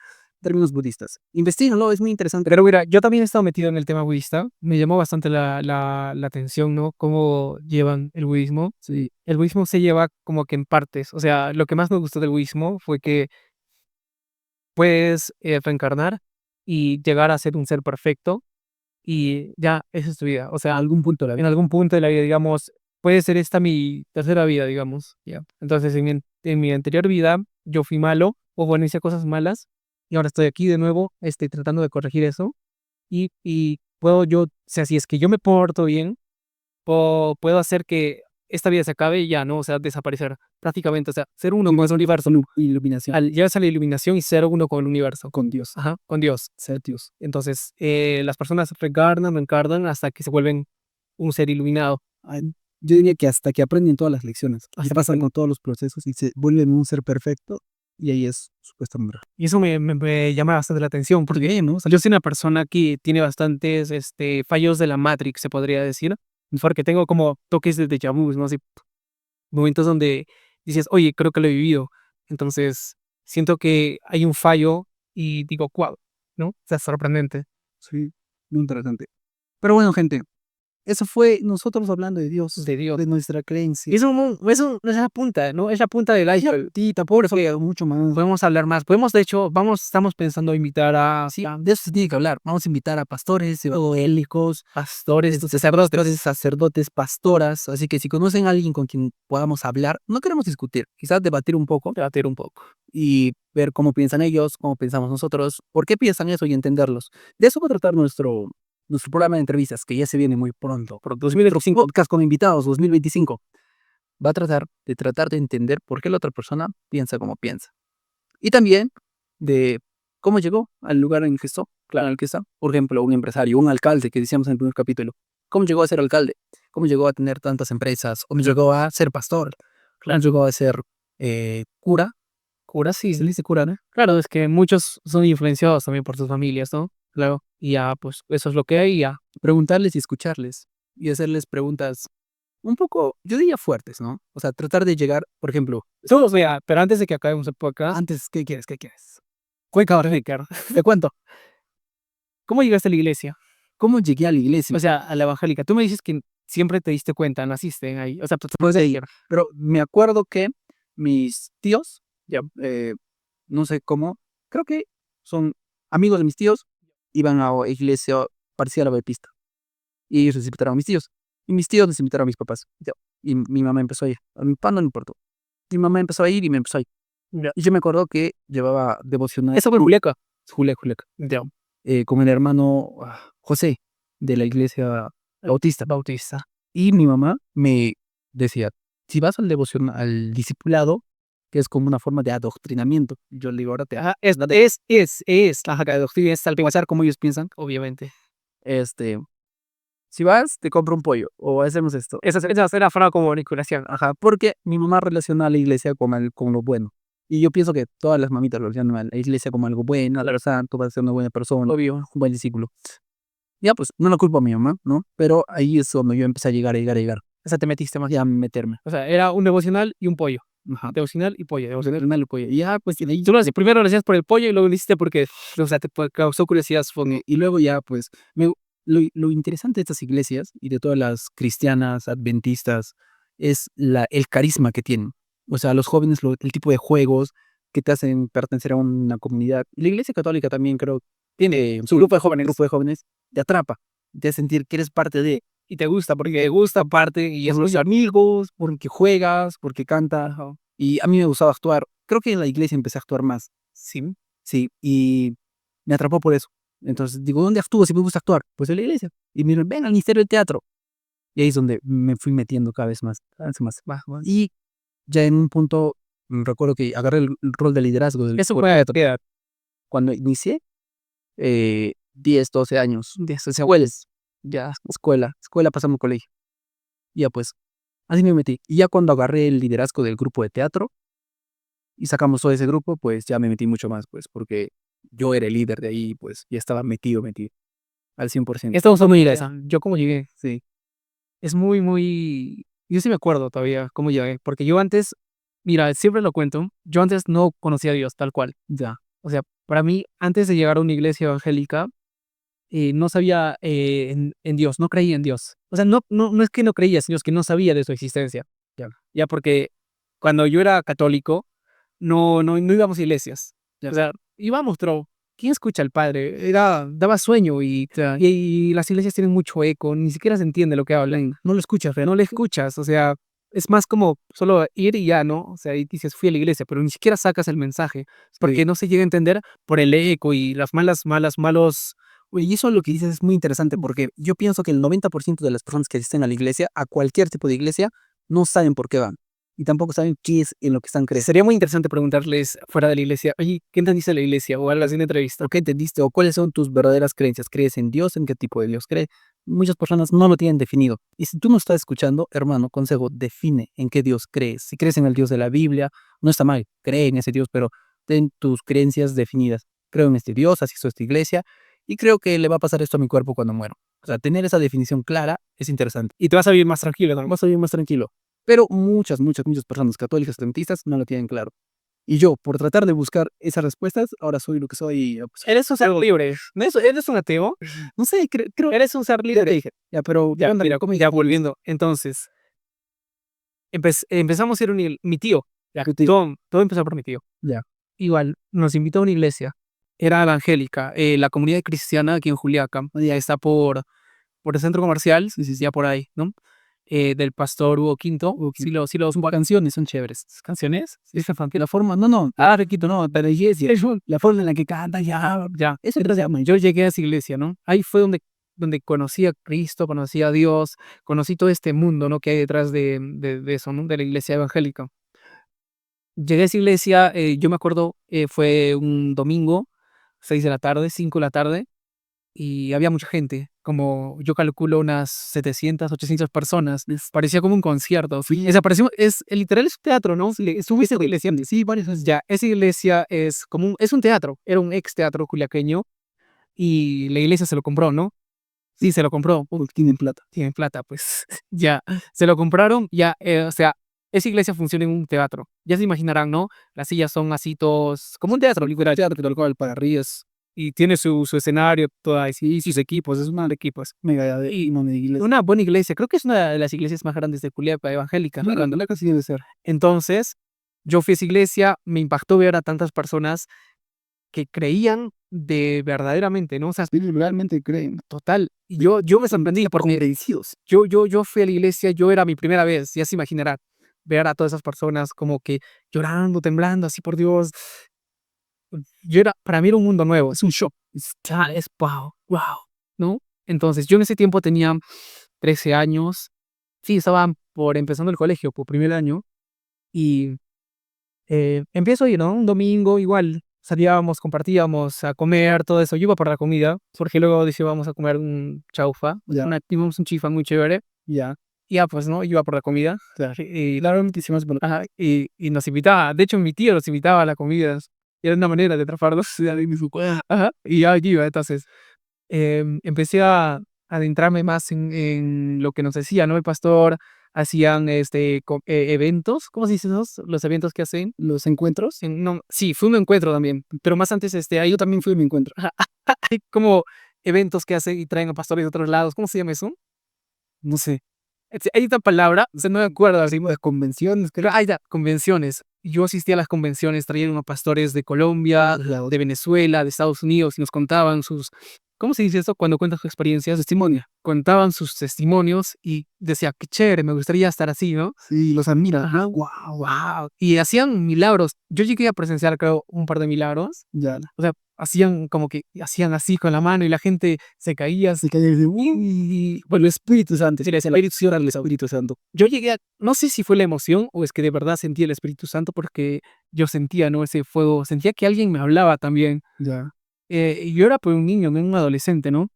Términos budistas. Investíganlo, es muy interesante. Pero mira, yo también he estado metido en el tema budista, me llamó bastante la atención, ¿no? Cómo llevan el budismo. Sí. El budismo se lleva como que en partes, o sea, lo que más me gustó del budismo fue que puedes reencarnar y llegar a ser un ser perfecto y ya, esa es tu vida. O A sea, algún punto de la en vida. algún punto de la vida, digamos, puede ser esta mi tercera vida, digamos, ya. Entonces, en mi anterior vida, yo fui malo, o bueno, hice cosas malas, y ahora estoy aquí de nuevo, tratando de corregir eso, y puedo yo, o sea, si es que yo me porto bien, puedo hacer que esta vida se acabe y ya, ¿no? O sea, desaparecer prácticamente, o sea, ser uno con el universo, Iluminación. al llevarse a la iluminación y ser uno con el universo, Con Dios. ajá, con Dios. Ser Dios. Entonces, las personas reencarnan hasta que se vuelven un ser iluminado. Ay, yo diría que hasta que aprenden todas las lecciones, ya Hasta pasan con todos los procesos y se vuelven un ser perfecto, y ahí es supuestamente. Y eso me llama bastante la atención, porque Porque, ¿no? yo soy una persona que tiene bastantes fallos de la Matrix, se podría decir, porque tengo como toques de déjà vu, ¿no? Así, momentos donde dices, oye, creo que lo he vivido. Entonces, siento que hay un fallo y digo, wow, ¿no? O sea, es sorprendente. Sí, muy interesante. Pero bueno, gente, eso fue nosotros hablando de Dios, De Dios. de nuestra creencia. Y eso no es la punta, ¿no? Es la punta del iceberg. Sí, tampoco les voy mucho más. Podemos hablar más. Podemos, de hecho, estamos pensando invitar a Sí, de eso se tiene que hablar. Vamos a invitar a pastores, evangélicos, pastores, sacerdotes, pastoras. Así que si conocen a alguien con quien podamos hablar, no queremos discutir, quizás debatir un poco debatir un poco. y ver cómo piensan ellos, cómo pensamos nosotros, por qué piensan eso y entenderlos. De eso va a tratar nuestro programa de entrevistas, que ya se viene muy pronto. Por 2025, podcast con invitados, 2025. Va a tratar de entender por qué la otra persona piensa como piensa. Y también de cómo llegó al lugar en el que está, claro, en el que está. Por ejemplo, un empresario, un alcalde que decíamos en el primer capítulo. ¿Cómo llegó a ser alcalde? ¿Cómo llegó a tener tantas empresas? ¿Cómo llegó a ser pastor? ¿Cómo llegó a ser cura? Cura, sí. Se le dice cura, ¿no? Claro, es que muchos son influenciados también por sus familias, ¿no? Claro. Y ya, pues, eso es lo que hay y ya. Preguntarles y escucharles. Y hacerles preguntas un poco, yo diría fuertes, ¿no? O sea, tratar de llegar, por ejemplo, Todos, vea, pero antes de que acabemos el podcast, antes, ¿qué quieres? ¿Qué quieres? cuéntame, Ricardo. Te cuento. ¿Cómo llegaste a la iglesia? ¿Cómo llegué a la iglesia? O sea, a la evangélica. Tú me dices que siempre te diste cuenta, naciste ahí. O sea, Pues ahí, pero me acuerdo que mis tíos, ya, no sé cómo, creo que son amigos de mis tíos, iban a iglesia parecida a la Bautista. Y ellos les invitaron a mis tíos. Y mis tíos les invitaron a mis papás. Ya. Y mi mamá empezó a ir. A mi papá no le importó. Mi mamá empezó a ir y me empezó a ir. ya. Y yo me acuerdo que llevaba devocional. Eso fue Juleca. Juleca. Ya. Con el hermano José de la iglesia Bautista. Bautista. Y mi mamá me decía, si vas al devoción, al discipulado, que es como una forma de adoctrinamiento. Yo le digo, ahora te... Ajá, es la doctrina, es pensar como ellos piensan. obviamente. Si vas, te compro un pollo, o hacemos esto. Esa era forma como vinculación. Ajá, porque mi mamá relaciona a la iglesia con lo bueno. Y yo pienso que todas las mamitas relacionan a la iglesia como algo bueno, algo santo, vas a ser una buena persona, Obvio. un buen discípulo. Ya, pues, no la culpo a mi mamá, ¿no? Pero ahí es donde yo empecé a llegar. O sea, te metiste más. Ya a meterme. O sea, era un devocional y un pollo. Ajá. Devocional y pollo, devocional. Devocional y pollo. Y ya, pues, y de ahí, Tú lo hacías, primero lo hacías por el pollo y luego lo hiciste porque, o sea, causó curiosidad, supongo. y luego ya, pues, lo interesante de estas iglesias y de todas las cristianas, adventistas, es el carisma que tienen. O sea, los jóvenes, el tipo de juegos que te hacen pertenecer a una comunidad. Y la iglesia católica también creo tiene su grupo de jóvenes, te atrapa, te hace sentir que eres parte de, Y te gusta, porque te gusta aparte y es por los amigos, porque juegas, porque cantas. Ajá. Y a mí me gustaba actuar. Creo que en la iglesia empecé a actuar más. Sí. Sí, y me atrapó por eso. Entonces digo, ¿dónde actúo si me gusta actuar? Pues en la iglesia. Y me dijeron, ven al Ministerio del Teatro. Y ahí es donde me fui metiendo cada vez más. Y ya en un punto, recuerdo que agarré el rol de liderazgo del Eso grupo de fue a teatro. tu edad. Cuando inicié, 10, 12 años. 10, o sea, Escuelas, ya, escuela pasamos colegio. Y ya pues, así me metí. Y ya cuando agarré el liderazgo del grupo de teatro y sacamos todo ese grupo, pues ya me metí mucho más, pues, porque yo era el líder de ahí, pues, ya estaba metido, al 100%. Esto fue muy esa. Yo como llegué, Sí, es muy, muy... Yo sí me acuerdo todavía cómo llegué, porque yo antes, mira, siempre lo cuento, yo antes no conocía a Dios tal cual. ya. O sea, para mí, antes de llegar a una iglesia evangélica, no sabía en Dios, no creía en Dios. O sea, no es que no creía, sino es que no sabía de su existencia. Ya. Ya porque cuando yo era católico, no íbamos a iglesias. Ya. O sea, íbamos, pero ¿quién escucha al Padre? Daba sueño y las iglesias tienen mucho eco, ni siquiera se entiende lo que hablan. No lo escuchas, No le escuchas, o sea, es más como solo ir y ya, ¿no? O sea, y dices, fui a la iglesia, pero ni siquiera sacas el mensaje, porque no se llega a entender por el eco y las malos... Oye, y eso lo que dices es muy interesante porque yo pienso que el 90% de las personas que asisten a la iglesia, a cualquier tipo de iglesia, no saben por qué van. Y tampoco saben qué es en lo que están creyendo. Sería muy interesante preguntarles fuera de la iglesia, oye, ¿qué entendiste de la iglesia? O algo así en entrevista. ¿Por qué entendiste? ¿O cuáles son tus verdaderas creencias? ¿Crees en Dios? ¿En qué tipo de Dios crees? Muchas personas no lo tienen definido. Y si tú no estás escuchando, hermano, consejo, define en qué Dios crees. Si crees en el Dios de la Biblia, no está mal, cree en ese Dios, pero ten tus creencias definidas. Creo en este Dios, asisto a esta iglesia, y creo que le va a pasar esto a mi cuerpo cuando muero. O sea, tener esa definición clara es interesante. Y te vas a vivir más tranquilo, ¿no? Vas a vivir más tranquilo. Pero muchas personas católicas, adventistas, no lo tienen claro. Y yo, por tratar de buscar esas respuestas, ahora soy lo que soy. Pues, Eres un ser libre. ¿Eres un ateo? no sé, creo. Eres un ser Ya te libre. dije. Ya, pero. Ya, onda? mira, ¿Cómo ya volviendo. Entonces, empezamos a ir mi tío. Ya, Tu tío. todo empezó por mi tío. Ya. Igual, nos invitó a una iglesia. Era evangélica. La comunidad cristiana aquí en Juliaca. Ya está por el centro comercial. Sí, sí, sí. Ya por ahí, ¿no? Del pastor Hugo Quinto. Sí, los canciones son chéveres. canciones. Es la forma, no. Requito, no, pero iglesia. La forma en la que cantan, ya. Eso te llama. Yo llegué a esa iglesia, ¿no? Ahí fue donde conocí a Cristo, conocí a Dios, conocí todo este mundo, ¿no? Que hay detrás de eso, ¿no? De la iglesia evangélica. Llegué a esa iglesia, yo me acuerdo, fue un domingo, 6 de la tarde, 5 de la tarde, y había mucha gente, como yo calculo unas 700, 800 personas. Parecía como un concierto. Literal es un teatro, ¿no? Estuviste en la iglesia. Sí, varias veces. Ya, esa iglesia es un teatro, era un ex teatro culiaqueño y la iglesia se lo compró, ¿no? Sí, se lo compró. Tienen plata. Tienen plata, pues. Ya, se lo compraron, ya, o sea, esa iglesia funciona en un teatro. Ya se imaginarán, ¿no? Las sillas son así todos, como un teatro, literal. Teatro, tal cual, para ríos. Y tiene su escenario, todo ahí, sí, sus equipos, es una de equipos. Mega de iglesia. Una buena iglesia, creo que es una de las iglesias más grandes de Juliaca, evangélica. La casi debe ser. Entonces, yo fui a esa iglesia, me impactó ver a tantas personas que creían de verdaderamente, ¿no? O sea, Realmente creen. total. Y yo me sorprendí porque Agradecidos. yo fui a la iglesia, yo era mi primera vez, ya se imaginarán, ver a todas esas personas como que llorando, temblando, así por Dios. Para mí era un mundo nuevo, es un shock. Es wow, ¿no? Entonces, yo en ese tiempo tenía 13 años, sí, estaba empezando el colegio, por primer año, y empiezo a ir, ¿no? Un domingo igual, salíamos, compartíamos a comer, todo eso. Yo iba por la comida, porque luego decía, vamos a comer un chaufa, íbamos un chifa muy chévere. Ya. Y ya, pues, ¿no? Iba por la comida. Claro. Y claramente hicimos, y nos invitaba, de hecho mi tío nos invitaba a la comida. Y era una manera de atraparlos. Ajá, y ya yo iba, entonces empecé a adentrarme más en lo que nos decía, ¿no? El pastor, hacían eventos, ¿cómo se dice esos? Los eventos que hacen. Los encuentros. No, sí, fue un encuentro también, pero más antes, ahí Yo también fui a mi encuentro. hay como eventos que hacen y traen a pastores de otros lados, ¿cómo se llama eso? No sé. Hay otra palabra, o sea, no me acuerdo. Así, Hicimos convenciones, creo. ahí está, convenciones. Yo asistía a las convenciones, traían unos pastores de Colombia, de Venezuela, de Estados Unidos, y nos contaban sus, ¿cómo se dice eso? Cuando cuentas sus experiencias, testimonio. Contaban sus testimonios y decía, qué chévere, me gustaría estar así, ¿no? Sí, los admira. Ajá, wow. Y hacían milagros. Yo llegué a presenciar, creo, un par de milagros. Ya. O sea, hacían como que hacían así con la mano y la gente se caía. Se cae de uy. Bueno, el Espíritu Santo. Sí, le decían, el Espíritu Santo. Yo llegué a, no sé si fue la emoción o es que de verdad sentí el Espíritu Santo porque yo sentía, ¿no? Ese fuego, sentía que alguien me hablaba también. Ya. Y yo era pues un niño, no un adolescente, ¿no?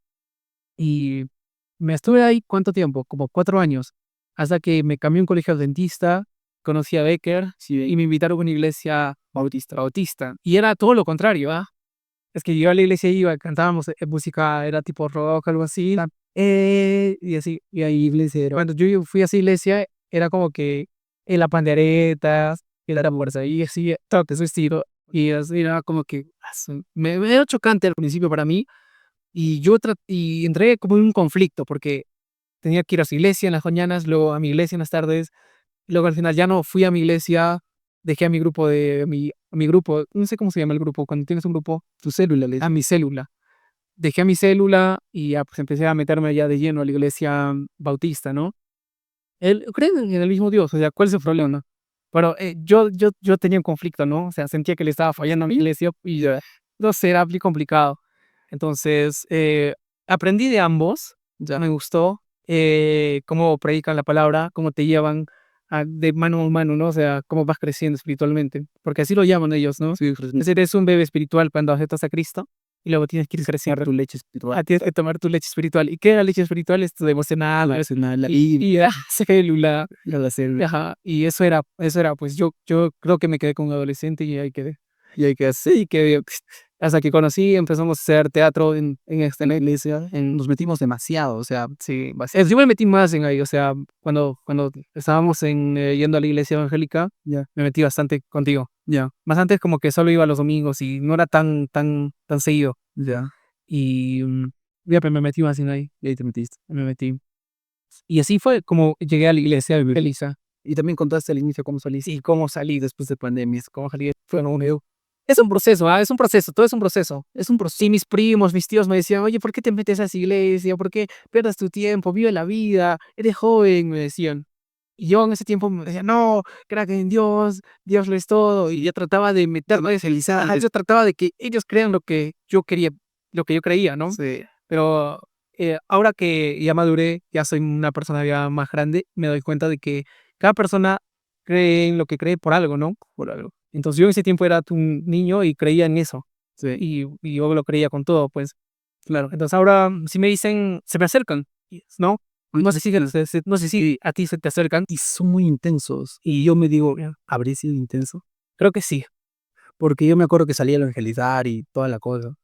Y me estuve ahí, ¿cuánto tiempo? Como 4 años. Hasta que me cambié a un colegio adventista, conocí a Becker y me invitaron a una iglesia bautista. Y era todo lo contrario, ¿ah? Es que yo a la iglesia iba, cantábamos música, era tipo rock, algo así. Y así, y ahí iglesia era. Cuando yo fui a esa iglesia, era como que en la pandereta, y la fuerza, y así, todo que su estilo. Y así era como que me era chocante al principio para mí. Y yo y entré como en un conflicto, porque tenía que ir a su iglesia en las mañanas, luego a mi iglesia en las tardes. Luego al final ya no fui a mi iglesia, dejé a mi grupo a mi grupo, no sé cómo se llama el grupo, cuando tienes un grupo, Tu célula, a mi célula. Dejé a mi célula y ya pues empecé a meterme ya de lleno a la iglesia bautista, ¿no? Creen en el mismo Dios, o sea, ¿cuál es el problema, no? Pero yo tenía un conflicto, ¿no? O sea, sentía que le estaba fallando a mi iglesia y no sé, era muy complicado. Entonces, aprendí de ambos, ya me gustó cómo predican la palabra, cómo te llevan de mano a mano, ¿no? O sea, cómo vas creciendo espiritualmente, porque así lo llaman ellos, ¿no? Sí, Es decir, eres un bebé espiritual cuando aceptas a Cristo y luego tienes que ir creciendo. tu leche espiritual. Tienes que tomar tu leche espiritual. ¿Y qué es la leche espiritual? Es tu devocional, célula. La célula. Ajá, y eso era, pues yo creo que me quedé con un adolescente y ahí quedé. Y hay que hacer. Sí, que hasta que conocí, empezamos a hacer teatro en la iglesia. Nos metimos demasiado, o sea, Sí, yo me metí más en ahí, o sea, cuando estábamos yendo a la iglesia evangélica, ya. me metí bastante contigo. Ya. Más antes como que solo iba los domingos y no era tan seguido. Ya. Y ya, pero me metí más en ahí, Y ahí te metiste. me metí. Y así fue como llegué a la iglesia evangélica. Y también contaste al inicio cómo saliste. Y cómo salí después de pandemia, cómo salí, fue es un proceso, es un proceso, todo es un proceso. Sí, mis primos, mis tíos me decían, oye, ¿por qué te metes a esa iglesia? ¿Por qué pierdes tu tiempo? Vive la vida, eres joven, me decían. Y yo en ese tiempo me decía, no, crack en Dios, Dios lo es todo. Y yo trataba de meterme, yo trataba de que ellos crean lo que yo quería, lo que yo creía, ¿no? Sí. Pero ahora que ya maduré, ya soy una persona ya más grande, me doy cuenta de que cada persona cree en lo que cree por algo, ¿no? Por algo. Entonces yo en ese tiempo era un niño y creía en eso. Sí. Y yo lo creía con todo, pues. Claro. Entonces ahora si me dicen, se me acercan, ¿no? No sé si, no sé si a ti se te acercan. Y son muy intensos. Y yo me digo, ¿habré sido intenso? Creo que sí. Porque yo me acuerdo que salía a evangelizar y toda la cosa.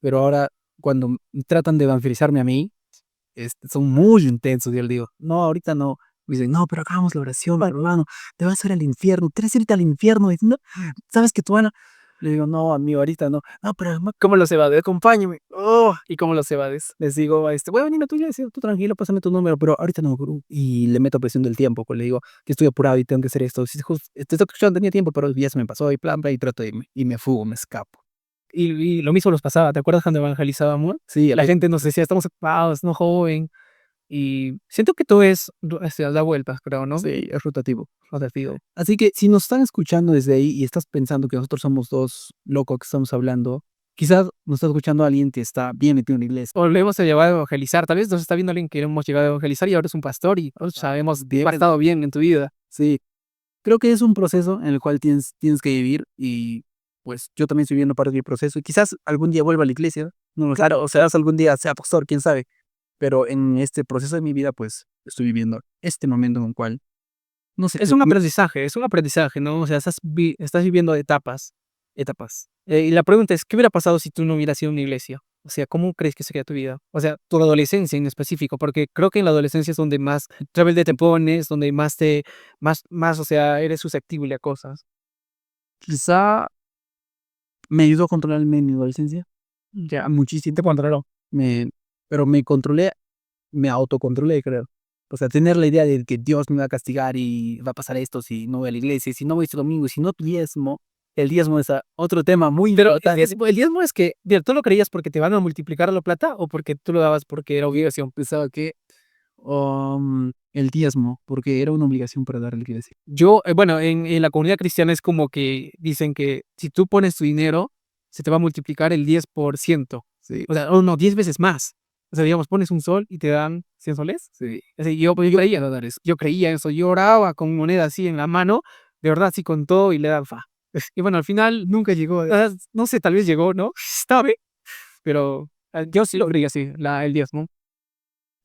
Pero ahora, cuando tratan de evangelizarme a mí, son muy intensos. Y yo le digo, no, ahorita no. Me dicen, no, pero hagamos la oración, hermano. Te vas a ir al infierno. ¿Quieres irte al infierno? Diciendo, ¿sabes que tú, van a...? Le digo, no, amigo, ahorita no. No, pero hermano, ¿Cómo los evades? Acompáñame. ¿Y cómo los evades? les digo, voy a venir a tuya, tú tranquilo, pásame tu número, pero ahorita no, bro. Y le meto presión del tiempo, pues le digo que estoy apurado y tengo que hacer esto. Si te estoy escuchando, tenía tiempo, pero ya se me pasó y plan, y trato de irme. Y me fugo, me escapo. Y lo mismo nos pasaba, ¿te acuerdas cuando evangelizábamos? Sí, La gente nos decía, estamos ocupados, no joven. Y siento que todo es, da vueltas, creo, ¿no? Sí, es rotativo. Así que si nos están escuchando desde ahí y estás pensando que nosotros somos dos locos que estamos hablando, quizás nos está escuchando alguien que está bien metido en la iglesia. O lo hemos llevado a evangelizar. Tal vez nos está viendo alguien que hemos llegado a evangelizar y ahora es un pastor y sabemos que ha estado bien en tu vida. Sí, creo que es un proceso en el cual tienes que vivir y pues yo también estoy viviendo parte del proceso y quizás algún día vuelva a la iglesia, no, claro, o sea, algún día sea pastor, quién sabe, pero en este proceso de mi vida pues estoy viviendo este momento en el cual, no sé. Es un aprendizaje, ¿no? O sea, estás viviendo etapas. Y la pregunta es, ¿qué hubiera pasado si tú no hubieras ido a una iglesia? O sea, ¿cómo crees que sería tu vida? O sea, tu adolescencia en específico, porque creo que en la adolescencia es donde más rebelde te pones, donde más, o sea, eres susceptible a cosas. Quizá me ayudó a controlarme en mi adolescencia. Ya. Muchísimo te controló. Pero me controlé, me autocontrolé, creo. O sea, tener la idea de que Dios me va a castigar y va a pasar esto si no voy a la iglesia, si no voy este domingo, y si no diezmo. El diezmo es otro tema muy Pero importante. el diezmo es que, mira, ¿tú lo creías porque te van a multiplicar la plata o porque tú lo dabas porque era obligación? Pensaba que el diezmo, porque era una obligación para dar a la iglesia. Yo, bueno, en la comunidad cristiana es como que dicen que si tú pones tu dinero, se te va a multiplicar el 10%. Sí, O sea, o no, 10 veces más. O sea, digamos, pones un sol y te dan 100 soles. sí. O sea, yo creía eso, yo oraba con moneda así en la mano, de verdad, así con todo y le dan fa. Y bueno, al final nunca llegó. No sé, tal vez llegó, ¿no? Sabe, pero yo sí lo creía así, el diezmo.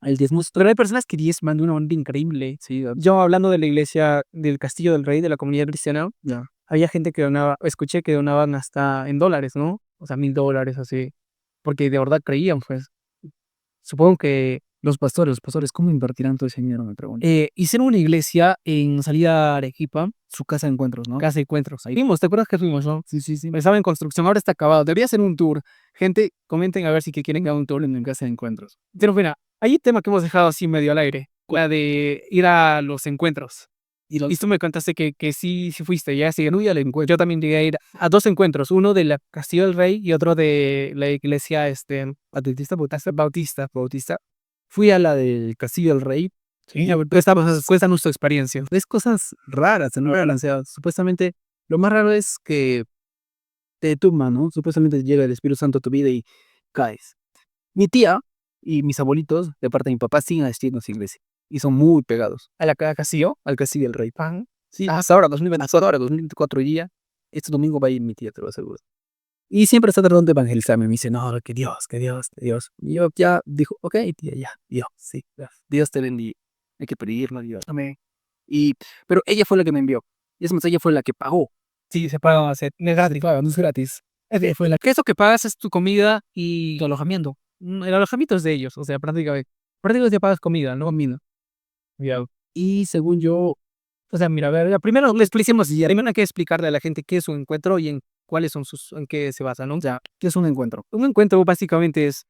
El diezmo es Pero hay personas que diezman de una manera increíble. sí, Yo hablando de la iglesia del Castillo del Rey, de la comunidad cristiana, ya. había gente que donaba, escuché que donaban hasta en dólares, ¿no? O sea, $1000 así, porque de verdad creían, pues. Supongo que Los pastores, ¿cómo invertirán todo ese dinero? Me pregunto. hicieron una iglesia en salida Arequipa, Su casa de encuentros, ¿no? casa de encuentros. Ahí fuimos, ¿te acuerdas que fuimos, no? Sí, sí, sí. Estaba en construcción, ahora está acabado. Debería ser un tour. Gente, comenten a ver si que quieren que haga un tour. En casa de encuentros. Pero mira, hay un tema que hemos dejado así medio al aire, la de ir a los encuentros. Y tú me contaste que sí fuiste, ya sí, no, ya al encuentro. Yo también llegué a ir a 2 encuentros, uno de la Castillo del Rey y otro de la iglesia Adventista, bautista. Fui a la del Castillo del Rey. Sí, a ver, cuéntanos tu experiencia. Ves cosas raras, ¿no? O sea, supuestamente, lo más raro es que te tumba, ¿no? Supuestamente llega el Espíritu Santo a tu vida y caes. Mi tía y mis abuelitos, de parte de mi papá, siguen asistiendo a esa iglesia. Y son muy pegados ¿A la Castillo? al Castillo del Rey. Pan. Sí, hasta ahora, 2024 día. Este domingo va a ir mi tía, te lo aseguro. Y siempre está tratando de evangelizarme. Me dice, no, que Dios, que Dios, que Dios. Y yo ya dijo, ok, tía, ya, Dios, sí, Dios te bendiga. Hay que pedirlo, Dios. Amén. Pero ella fue la que me envió. Y es más, ella fue la que pagó. Sí, se paga, no es gratis. No es gratis. Que eso que pagas es tu comida y tu alojamiento. El alojamiento es de ellos, o sea, prácticamente pagas comida, ¿no? Comida. Ya. Y según yo, O sea, mira, a ver, primero le explicemos, y primero hay que explicarle a la gente qué es un encuentro y en cuáles son en qué se basa, ¿no? ya, ¿qué es un encuentro? Un encuentro básicamente es,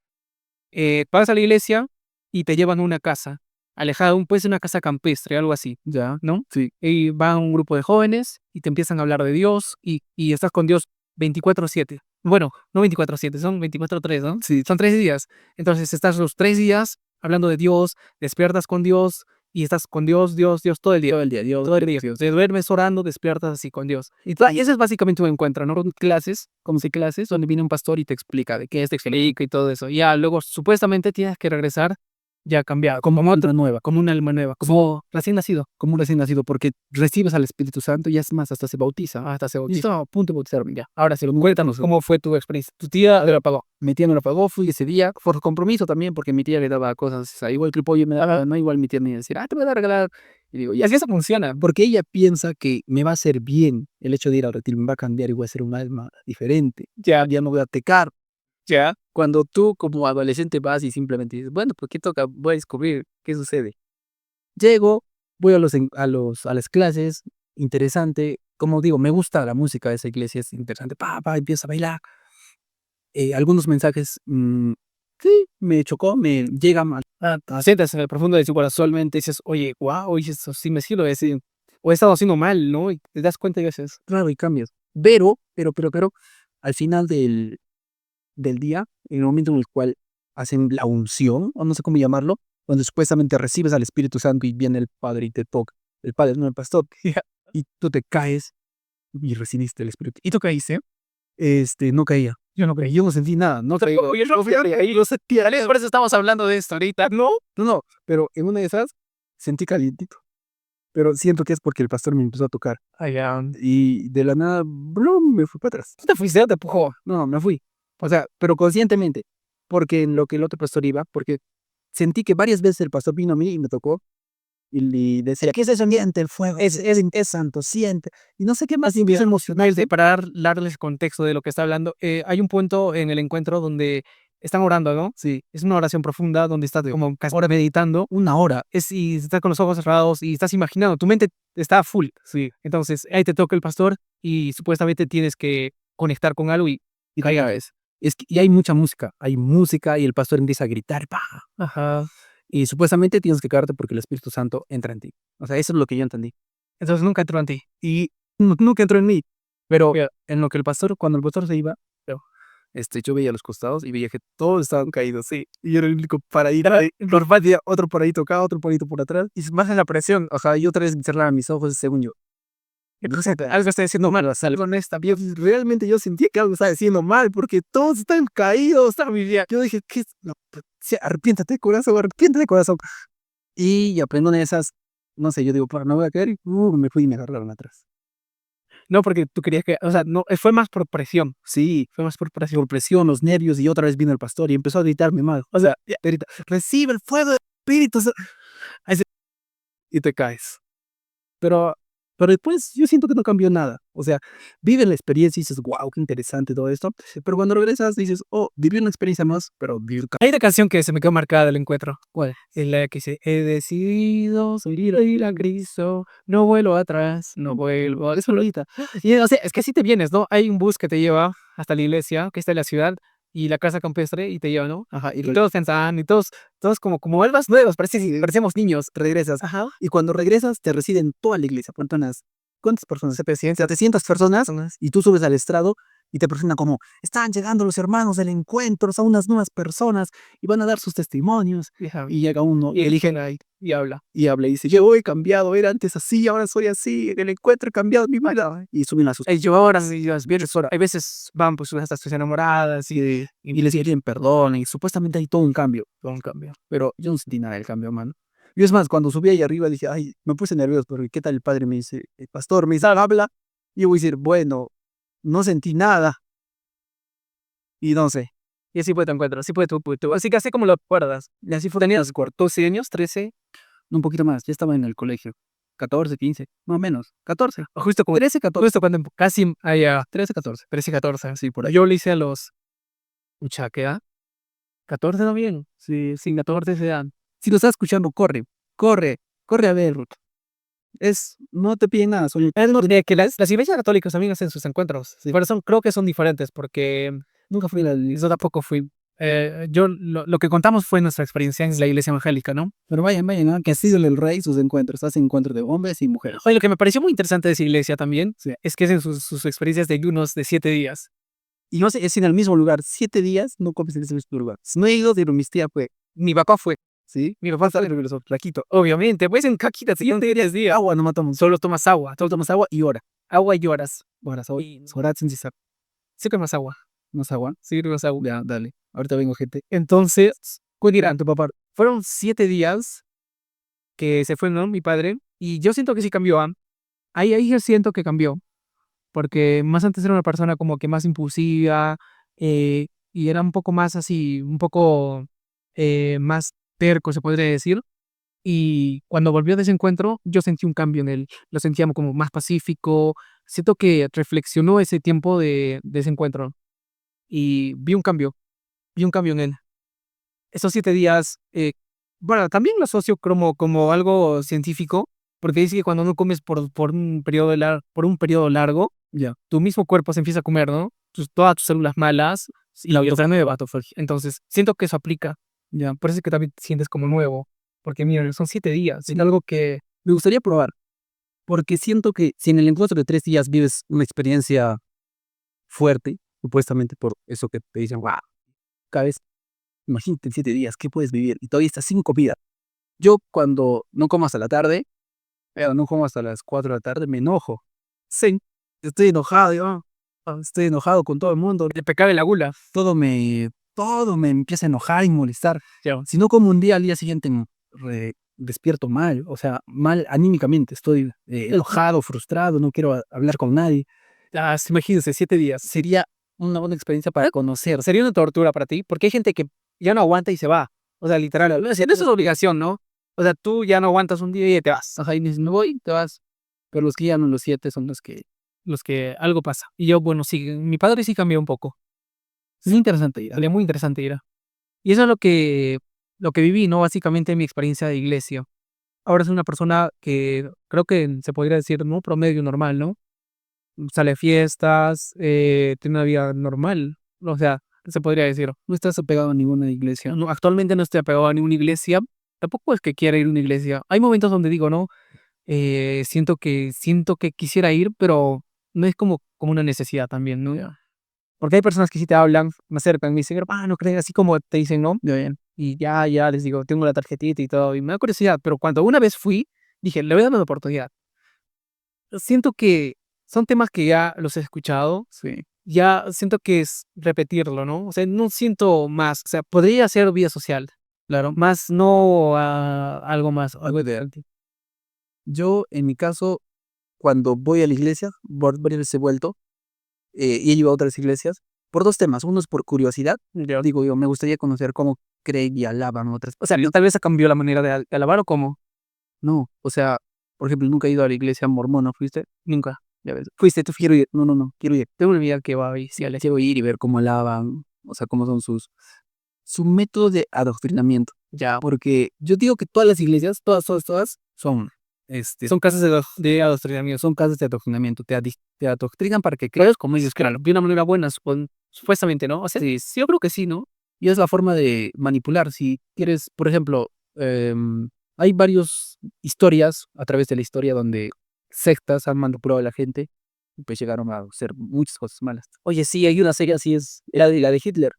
vas a la iglesia y te llevan a una casa, alejada, puede ser una casa campestre, algo así, Ya, ¿no? sí. Y va un grupo de jóvenes y te empiezan a hablar de Dios y estás con Dios 24/7. Bueno, no 24/7, son 24/3, ¿no? Sí. Son 3 días. Entonces estás los 3 días hablando de Dios, despiertas con Dios y estás con Dios, Dios, Dios todo el día. Todo el día, Dios. Todo el día. Te duermes orando, despiertas así con Dios. Y ese es básicamente un encuentro, ¿no? Con clases, como si clases, donde viene un pastor y te explica de qué es, te explica y todo eso. Y ya luego supuestamente tienes que regresar ya cambiado, Como otra nueva, como un alma nueva, como recién nacido. como un recién nacido, porque recibes al Espíritu Santo y es más, hasta se bautiza. Hasta se Y bautiza. estaba a punto de bautizarme ya. Ahora sí, cuéntanos, ¿cómo fue tu experiencia? Tu tía te lo pagó. Mi tía me lo pagó, fui ese día, por compromiso también, porque mi tía le daba cosas, o sea, igual que el pollo me daba, no igual mi tía me iba a decir, te voy a regalar. Y digo, Y ya, así eso funciona. porque ella piensa que me va a hacer bien el hecho de ir al retiro, me va a cambiar y voy a ser un alma diferente. Ya, Ya no voy a pecar. ya. Cuando tú como adolescente vas y simplemente dices, bueno, pues ¿qué toca? Voy a descubrir qué sucede. Llego, voy a las clases, interesante. Como digo, me gusta la música de esa iglesia, es interesante. Empiezo a bailar. Algunos mensajes, sí, me chocó, me llegan Sientas en el profundo de tu corazón, usualmente dices, oye, wow, eso sí me sirve, o he estado haciendo mal, ¿no? Y te das cuenta y dices, claro, y cambios. Pero, al final del día, en el momento en el cual hacen la unción, o no sé cómo llamarlo, donde supuestamente recibes al Espíritu Santo y viene el Padre y te toca, el Padre, no el pastor, y tú te caes y recibiste el Espíritu. ¿y tú qué hice? No caía. Yo no creí. Yo no sentí nada, no caí. Yo no fui ahí, no sentía. Por eso estamos hablando de esto ahorita, ¿no? No, pero en una de esas sentí calientito. Pero siento que es porque el pastor me empezó a tocar. Ya. Y de la nada, ¡blum!, me fui para atrás. ¿Tú te fuiste o te empujó? No, me fui. O sea, pero conscientemente. Porque en lo que el otro pastor iba, porque sentí que varias veces el pastor vino a mí y me tocó. Y decía, ¿qué es eso? Siente el fuego. Es santo, siente. Y no sé qué más. Y empiezo a emocionarse. Para darles contexto de lo que está hablando, hay un punto en el encuentro donde están orando, ¿no? Sí. Es una oración profunda donde estás como casi hora meditando. Una hora. Y estás con los ojos cerrados y estás imaginando. Tu mente está full. Sí. Entonces, ahí te toca el pastor y supuestamente tienes que conectar con algo y caiga eso. Y hay mucha música. Hay música y el pastor empieza a gritar. ¡Pah! Ajá. Y supuestamente tienes que quedarte porque el Espíritu Santo entra en ti. O sea, eso es lo que yo entendí. Entonces nunca entró en ti. Y nunca entró en mí. Pero Ya. en lo que cuando el pastor se iba, yo veía a los costados y veía que todos estaban caídos, sí. Y yo era el único paradito. Normal, otro paradito acá, otro paradito por atrás. Y más en la presión. Ajá, y otra vez cerraba mis ojos según yo. Entonces, algo está diciendo mal. Con esta, realmente yo sentía que algo estaba diciendo mal porque todos están caídos. Yo dije, ¿qué? No, arrepiéntate, corazón, arrepiéntate, corazón. Y aprendo una de esas, no sé, yo digo, no voy a caer. Y me fui y me agarraron atrás. No, porque tú querías que, o sea, no, fue más por presión. Sí, fue más por presión, los nervios, y otra vez vino el pastor y empezó a gritarme mal. O sea, grita, recibe el fuego del Espíritu. Y te caes. Pero después yo siento que no cambió nada. O sea, vive la experiencia y dices, wow, qué interesante todo esto. Pero cuando regresas dices, oh, viví una experiencia más, pero hay una canción que se me quedó marcada del encuentro. ¿cuál? Es la que dice, he decidido seguir a Cristo, no vuelvo atrás, no vuelvo. Eso lo ahorita. Y o sea, es que así te vienes, ¿no? Hay un bus que te lleva hasta la iglesia, que está en la ciudad, y la casa campestre, y te lleva, ¿no? Ajá, Y todos pensaban, y todos como almas nuevas, parecemos niños. regresas. Ajá. Y cuando regresas, te residen toda la iglesia. ¿Cuántas personas? 700 personas. Y tú subes al estrado y te presentan como, están llegando los hermanos del encuentro, son unas nuevas personas y van a dar sus testimonios. Y llega uno Y eligen ahí y habla. y habla y dice, yo he cambiado, era antes así, ahora soy así, en el encuentro he cambiado mi vida. Y suben a sus... Yo ahora sí, bien ahora. Hay veces van pues hasta sus enamoradas y les piden perdón y supuestamente hay todo un cambio. Pero yo no sentí nada del cambio, mano. Y es más, cuando subí ahí arriba dije, ay, me puse nervioso porque qué tal el padre me dice, el pastor me dice, habla. Y yo voy a decir, bueno, no sentí nada. Y no sé. Y así fue tu encuentro, así fue tu. Así que así como lo recuerdas. Y así fue. ¿Tenías 12 años, 13? No, un poquito más, ya estaba en el colegio. 14, 15, más o menos. 14. Justo como 13, 14. Justo cuando casi allá. 13, 14. 13, 14. Sí, por ahí. Yo lo hice a los. Mucha, ¿qué edad? 14 no bien. Sí, Sin 14 se dan. si lo estás escuchando, corre a ver, Ruth. No te piden nada, solo Que las iglesias católicas también hacen sus encuentros. Sí. Pero creo que son diferentes porque nunca fui a la iglesia. yo tampoco fui. Yo lo que contamos fue nuestra experiencia en la iglesia evangélica, ¿no? Pero vayan, ¿no? Que ha sido el rey sus encuentros. Hace encuentros de hombres y mujeres. Oye, lo que me pareció muy interesante de esa iglesia también Sí. es que hacen sus experiencias de ayunos de 7 días. Y no sé, es en el mismo lugar. 7 días no comes en ese mismo lugar. No he ido, pero mis tías fue. Mi papá fue. ¿Sí? Mi papá Sale regresó, flaquito. Obviamente, pues en caquita, siguiente días. Agua no matamos. Solo tomas agua. Solo tomas agua y ora. Agua y horas. Horas, Y horas sin cesar. sí que más agua. ¿Más agua? Sí, más agua. Ya, dale. Ahorita vengo, gente. Entonces, ¿cuál dirán? Tu papá. Fueron 7 días que se fue, ¿no? Mi padre. Y yo siento que sí cambió. Ahí yo siento que cambió. Porque más antes era una persona como que más impulsiva. Y era un poco más así, un poco más terco, se podría decir. Y cuando volvió de ese encuentro, yo sentí un cambio en él. Lo sentía como más pacífico. Siento que reflexionó ese tiempo de ese encuentro. Y vi un cambio en él. Esos 7 días, bueno, también lo asocio como algo científico, porque dice que cuando no comes por un periodo largo, Ya. tu mismo cuerpo se empieza a comer, ¿no? Todas tus células malas y la biosfera nueva. Entonces, siento que eso aplica. Ya. Por eso es que también te sientes como nuevo. Porque mira, son 7 días. Es algo que me gustaría probar. Porque siento que si en el encuentro de 3 días vives una experiencia fuerte, supuestamente por eso que te dicen, wow, cada vez, imagínate en 7 días, ¿qué puedes vivir? Y todavía estás sin comida. Yo cuando no como hasta la tarde, no como hasta las 4 de la tarde, me enojo. Sí, estoy enojado, estoy enojado con todo el mundo. te pecado en la gula. Todo me empieza a enojar y molestar. Ya. Si no como un día, al día siguiente despierto mal, o sea, mal anímicamente. Estoy enojado, frustrado, no quiero hablar con nadie. Imagínense, 7 días. Sería una buena experiencia para conocer. Sería una tortura para ti, porque hay gente que ya no aguanta y se va. O sea, literal, eso es obligación, ¿no? O sea, tú ya no aguantas un día y te vas. Ajá, y dices, me voy, te vas. Pero los que ya no, los 7 son los que algo pasa. Y yo, bueno, sí, mi padre sí cambió un poco. Es interesante ir. Sería muy interesante ir. Y eso es lo que viví, ¿no? Básicamente en mi experiencia de iglesia. Ahora soy una persona que creo que se podría decir, ¿no? Promedio normal, ¿no? Sale a fiestas, tiene una vida normal, o sea, se podría decir. No estás apegado a ninguna iglesia. No, actualmente no estoy apegado a ninguna iglesia, tampoco es que quiera ir a una iglesia. Hay momentos donde digo, ¿no? Siento que quisiera ir, pero no es como una necesidad también, ¿no? Porque hay personas que sí te hablan, me acercan, me dicen, hermano, ¿crees? Así como te dicen, ¿no? Ya bien. Y ya les digo, tengo la tarjetita y todo, y me da curiosidad, pero cuando una vez fui, dije, le voy a dar una oportunidad. Siento que son temas que ya los he escuchado, Sí. ya siento que es repetirlo, ¿no? O sea, no siento más, o sea, podría ser vida social, Claro. más no algo más. Algo ideal. Yo, en mi caso, cuando voy a la iglesia, varias veces he vuelto y he ido a otras iglesias por dos temas. Uno es por curiosidad. Ya. Digo yo, me gustaría conocer cómo creen y alaban otras O sea, personas. tal vez ha cambiado la manera de alabar o cómo. No, o sea, por ejemplo, nunca he ido a la iglesia mormona, ¿fuiste? Nunca. Ya ves. Fuiste, tú quiero ir. No, no, no, quiero ir. Tengo una amiga que va a ir, sí, Quiero ir y ver cómo alaban, o sea, cómo son su método de adoctrinamiento. ya. Porque yo digo que todas las iglesias, todas son, Son casas de adoctrinamiento. son casas de adoctrinamiento. Te adoctrinan para que creas como ellos Claro, creen. de una manera buena, supuestamente, ¿no? O sea, Sí, sí, yo creo que sí, ¿no? y es la forma de manipular. Si quieres, por ejemplo, hay varias historias a través de la historia donde sectas han manipulado a la gente y pues llegaron a hacer muchas cosas malas. Oye, sí, hay una serie así, es La de Hitler,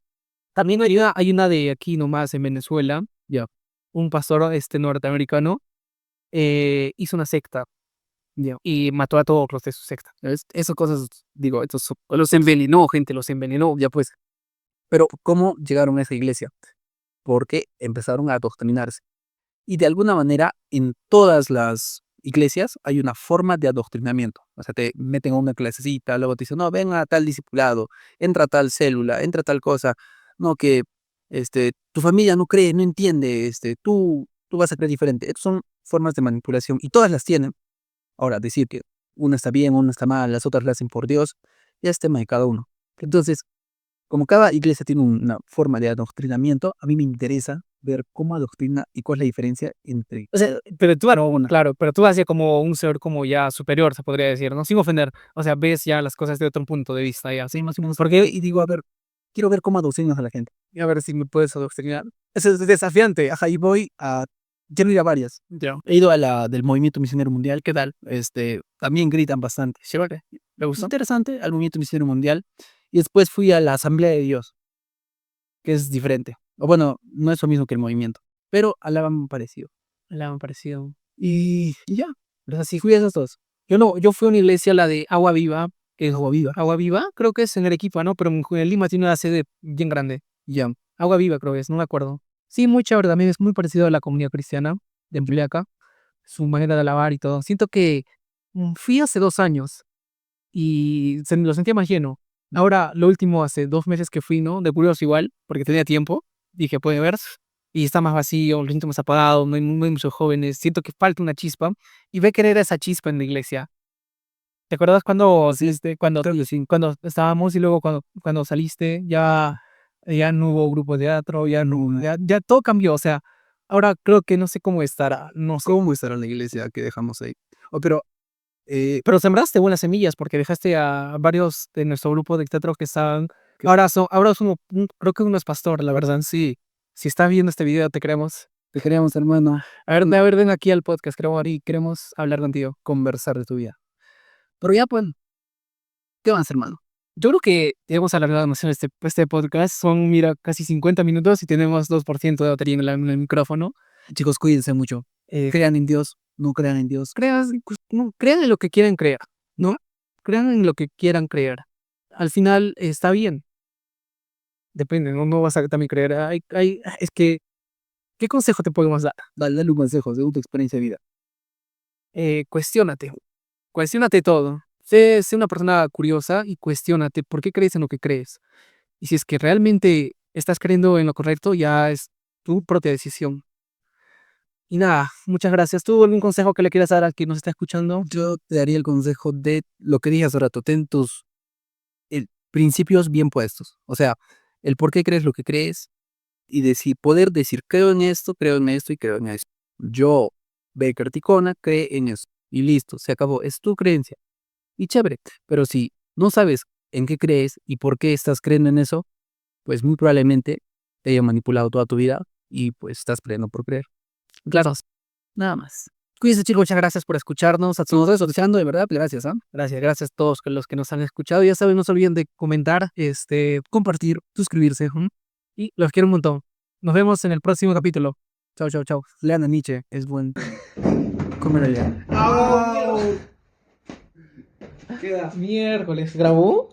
también hay una de aquí nomás en Venezuela, ya, un pastor norteamericano hizo una secta ya. y mató a todos los de su secta. Esas cosas, digo, Los envenenó, gente, los envenenó. ya pues. Pero ¿cómo llegaron a esa iglesia? Porque empezaron a adoctrinarse. Y de alguna manera, en todas las iglesias hay una forma de adoctrinamiento. O sea, te meten a una clasecita, luego te dicen, no, ven a tal discipulado, entra a tal célula, entra a tal cosa. No, que tu familia no cree, no entiende, tú vas a creer diferente. Estas son formas de manipulación y todas las tienen. Ahora, decir que una está bien, una está mal, las otras las hacen por Dios, ya es tema de cada uno. Entonces, como cada iglesia tiene una forma de adoctrinamiento, a mí me interesa ver cómo adoctrina y cuál es la diferencia entre O sea, pero tú, una. claro, pero tú hacia como un ser como ya superior, se podría decir, ¿no? Sin ofender. O sea, ves ya las cosas de otro punto de vista, ya. Sí, más o menos. Porque, y digo, a ver, quiero ver cómo adoctrinas a la gente. Y a ver si me puedes adoctrinar. Eso es desafiante. Ajá, y quiero ir a varias. Ya. He ido a la del Movimiento Misionero Mundial. ¿Qué tal? También gritan bastante. Chévere. ¿Le gustó? Interesante, al Movimiento Misionero Mundial. Y después fui a la Asamblea de Dios, que es diferente. O bueno, no es lo mismo que el movimiento, pero alaban parecido. Le han parecido. Y ya, Pero así, fui a esas dos. yo no, yo fui a una iglesia, la de Agua Viva, que es Agua Viva. Agua Viva, creo que es en Arequipa, ¿no? Pero en Lima tiene una sede bien grande. Ya, Agua Viva, creo que es, no me acuerdo. Sí, muy chévere, también es muy parecido a la comunidad cristiana de Empliaca, su manera de alabar y todo. Siento que fui hace 2 años y lo sentía más lleno. Ahora, lo último, hace 2 meses que fui, ¿no? De curioso igual, porque tenía tiempo, dije, puede ver, y está más vacío, lo siento más apagado, no hay muchos jóvenes, siento que falta una chispa, y ve que era esa chispa en la iglesia. ¿Te acuerdas cuando sí, creo que sí. cuando estábamos y luego cuando saliste ya no hubo grupo de teatro, ya todo cambió, o sea, ahora creo que no sé cómo estará, no sé. ¿Cómo estará la iglesia que dejamos ahí? Oh, pero, Pero sembraste buenas semillas porque dejaste a varios de nuestro grupo de teatro que estaban, ahora son creo que uno es pastor, la verdad. sí, Si está viendo este video, te queremos. te queríamos, hermano, A ver, ven aquí al podcast, queremos hablar contigo. conversar de tu vida. Pero ya, pues, ¿qué más, hermano? Yo creo que hemos alargado demasiado este podcast. Son, mira, casi 50 minutos y tenemos 2% de batería en el micrófono. Chicos, cuídense mucho. Crean en Dios, no crean en Dios. Crean en lo que quieran creer, ¿no? Crean en lo que quieran creer. Al final está bien. Depende, no vas a también creer. Es que, ¿qué consejo te podemos dar? Dale un consejo según tu experiencia de vida. Cuestiónate. Cuestiónate todo. Sé una persona curiosa y cuestiónate por qué crees en lo que crees. Y si es que realmente estás creyendo en lo correcto, ya es tu propia decisión. Y nada, muchas gracias. ¿Tú algún consejo que le quieras dar al que nos está escuchando? Yo te daría el consejo de lo que dije hace rato, ten tus principios bien puestos. O sea, el por qué crees lo que crees, y poder decir, creo en esto y creo en esto. Yo, Becker Ticona, cree en eso. Y listo, se acabó. Es tu creencia. Y chévere. Pero si no sabes en qué crees y por qué estás creyendo en eso, pues muy probablemente te hayan manipulado toda tu vida y pues estás creyendo por creer. Claro, nada más. Cuídense, chicos, muchas gracias por escucharnos. A todos escuchando, de verdad, gracias. Gracias a todos los que nos han escuchado. Ya saben, no se olviden de comentar, Compartir, suscribirse. y los quiero un montón. Nos vemos en el próximo capítulo. Chao, chao, chao. Lean a Nietzsche, es buen. Comer allá. Queda miércoles. ¿Grabó?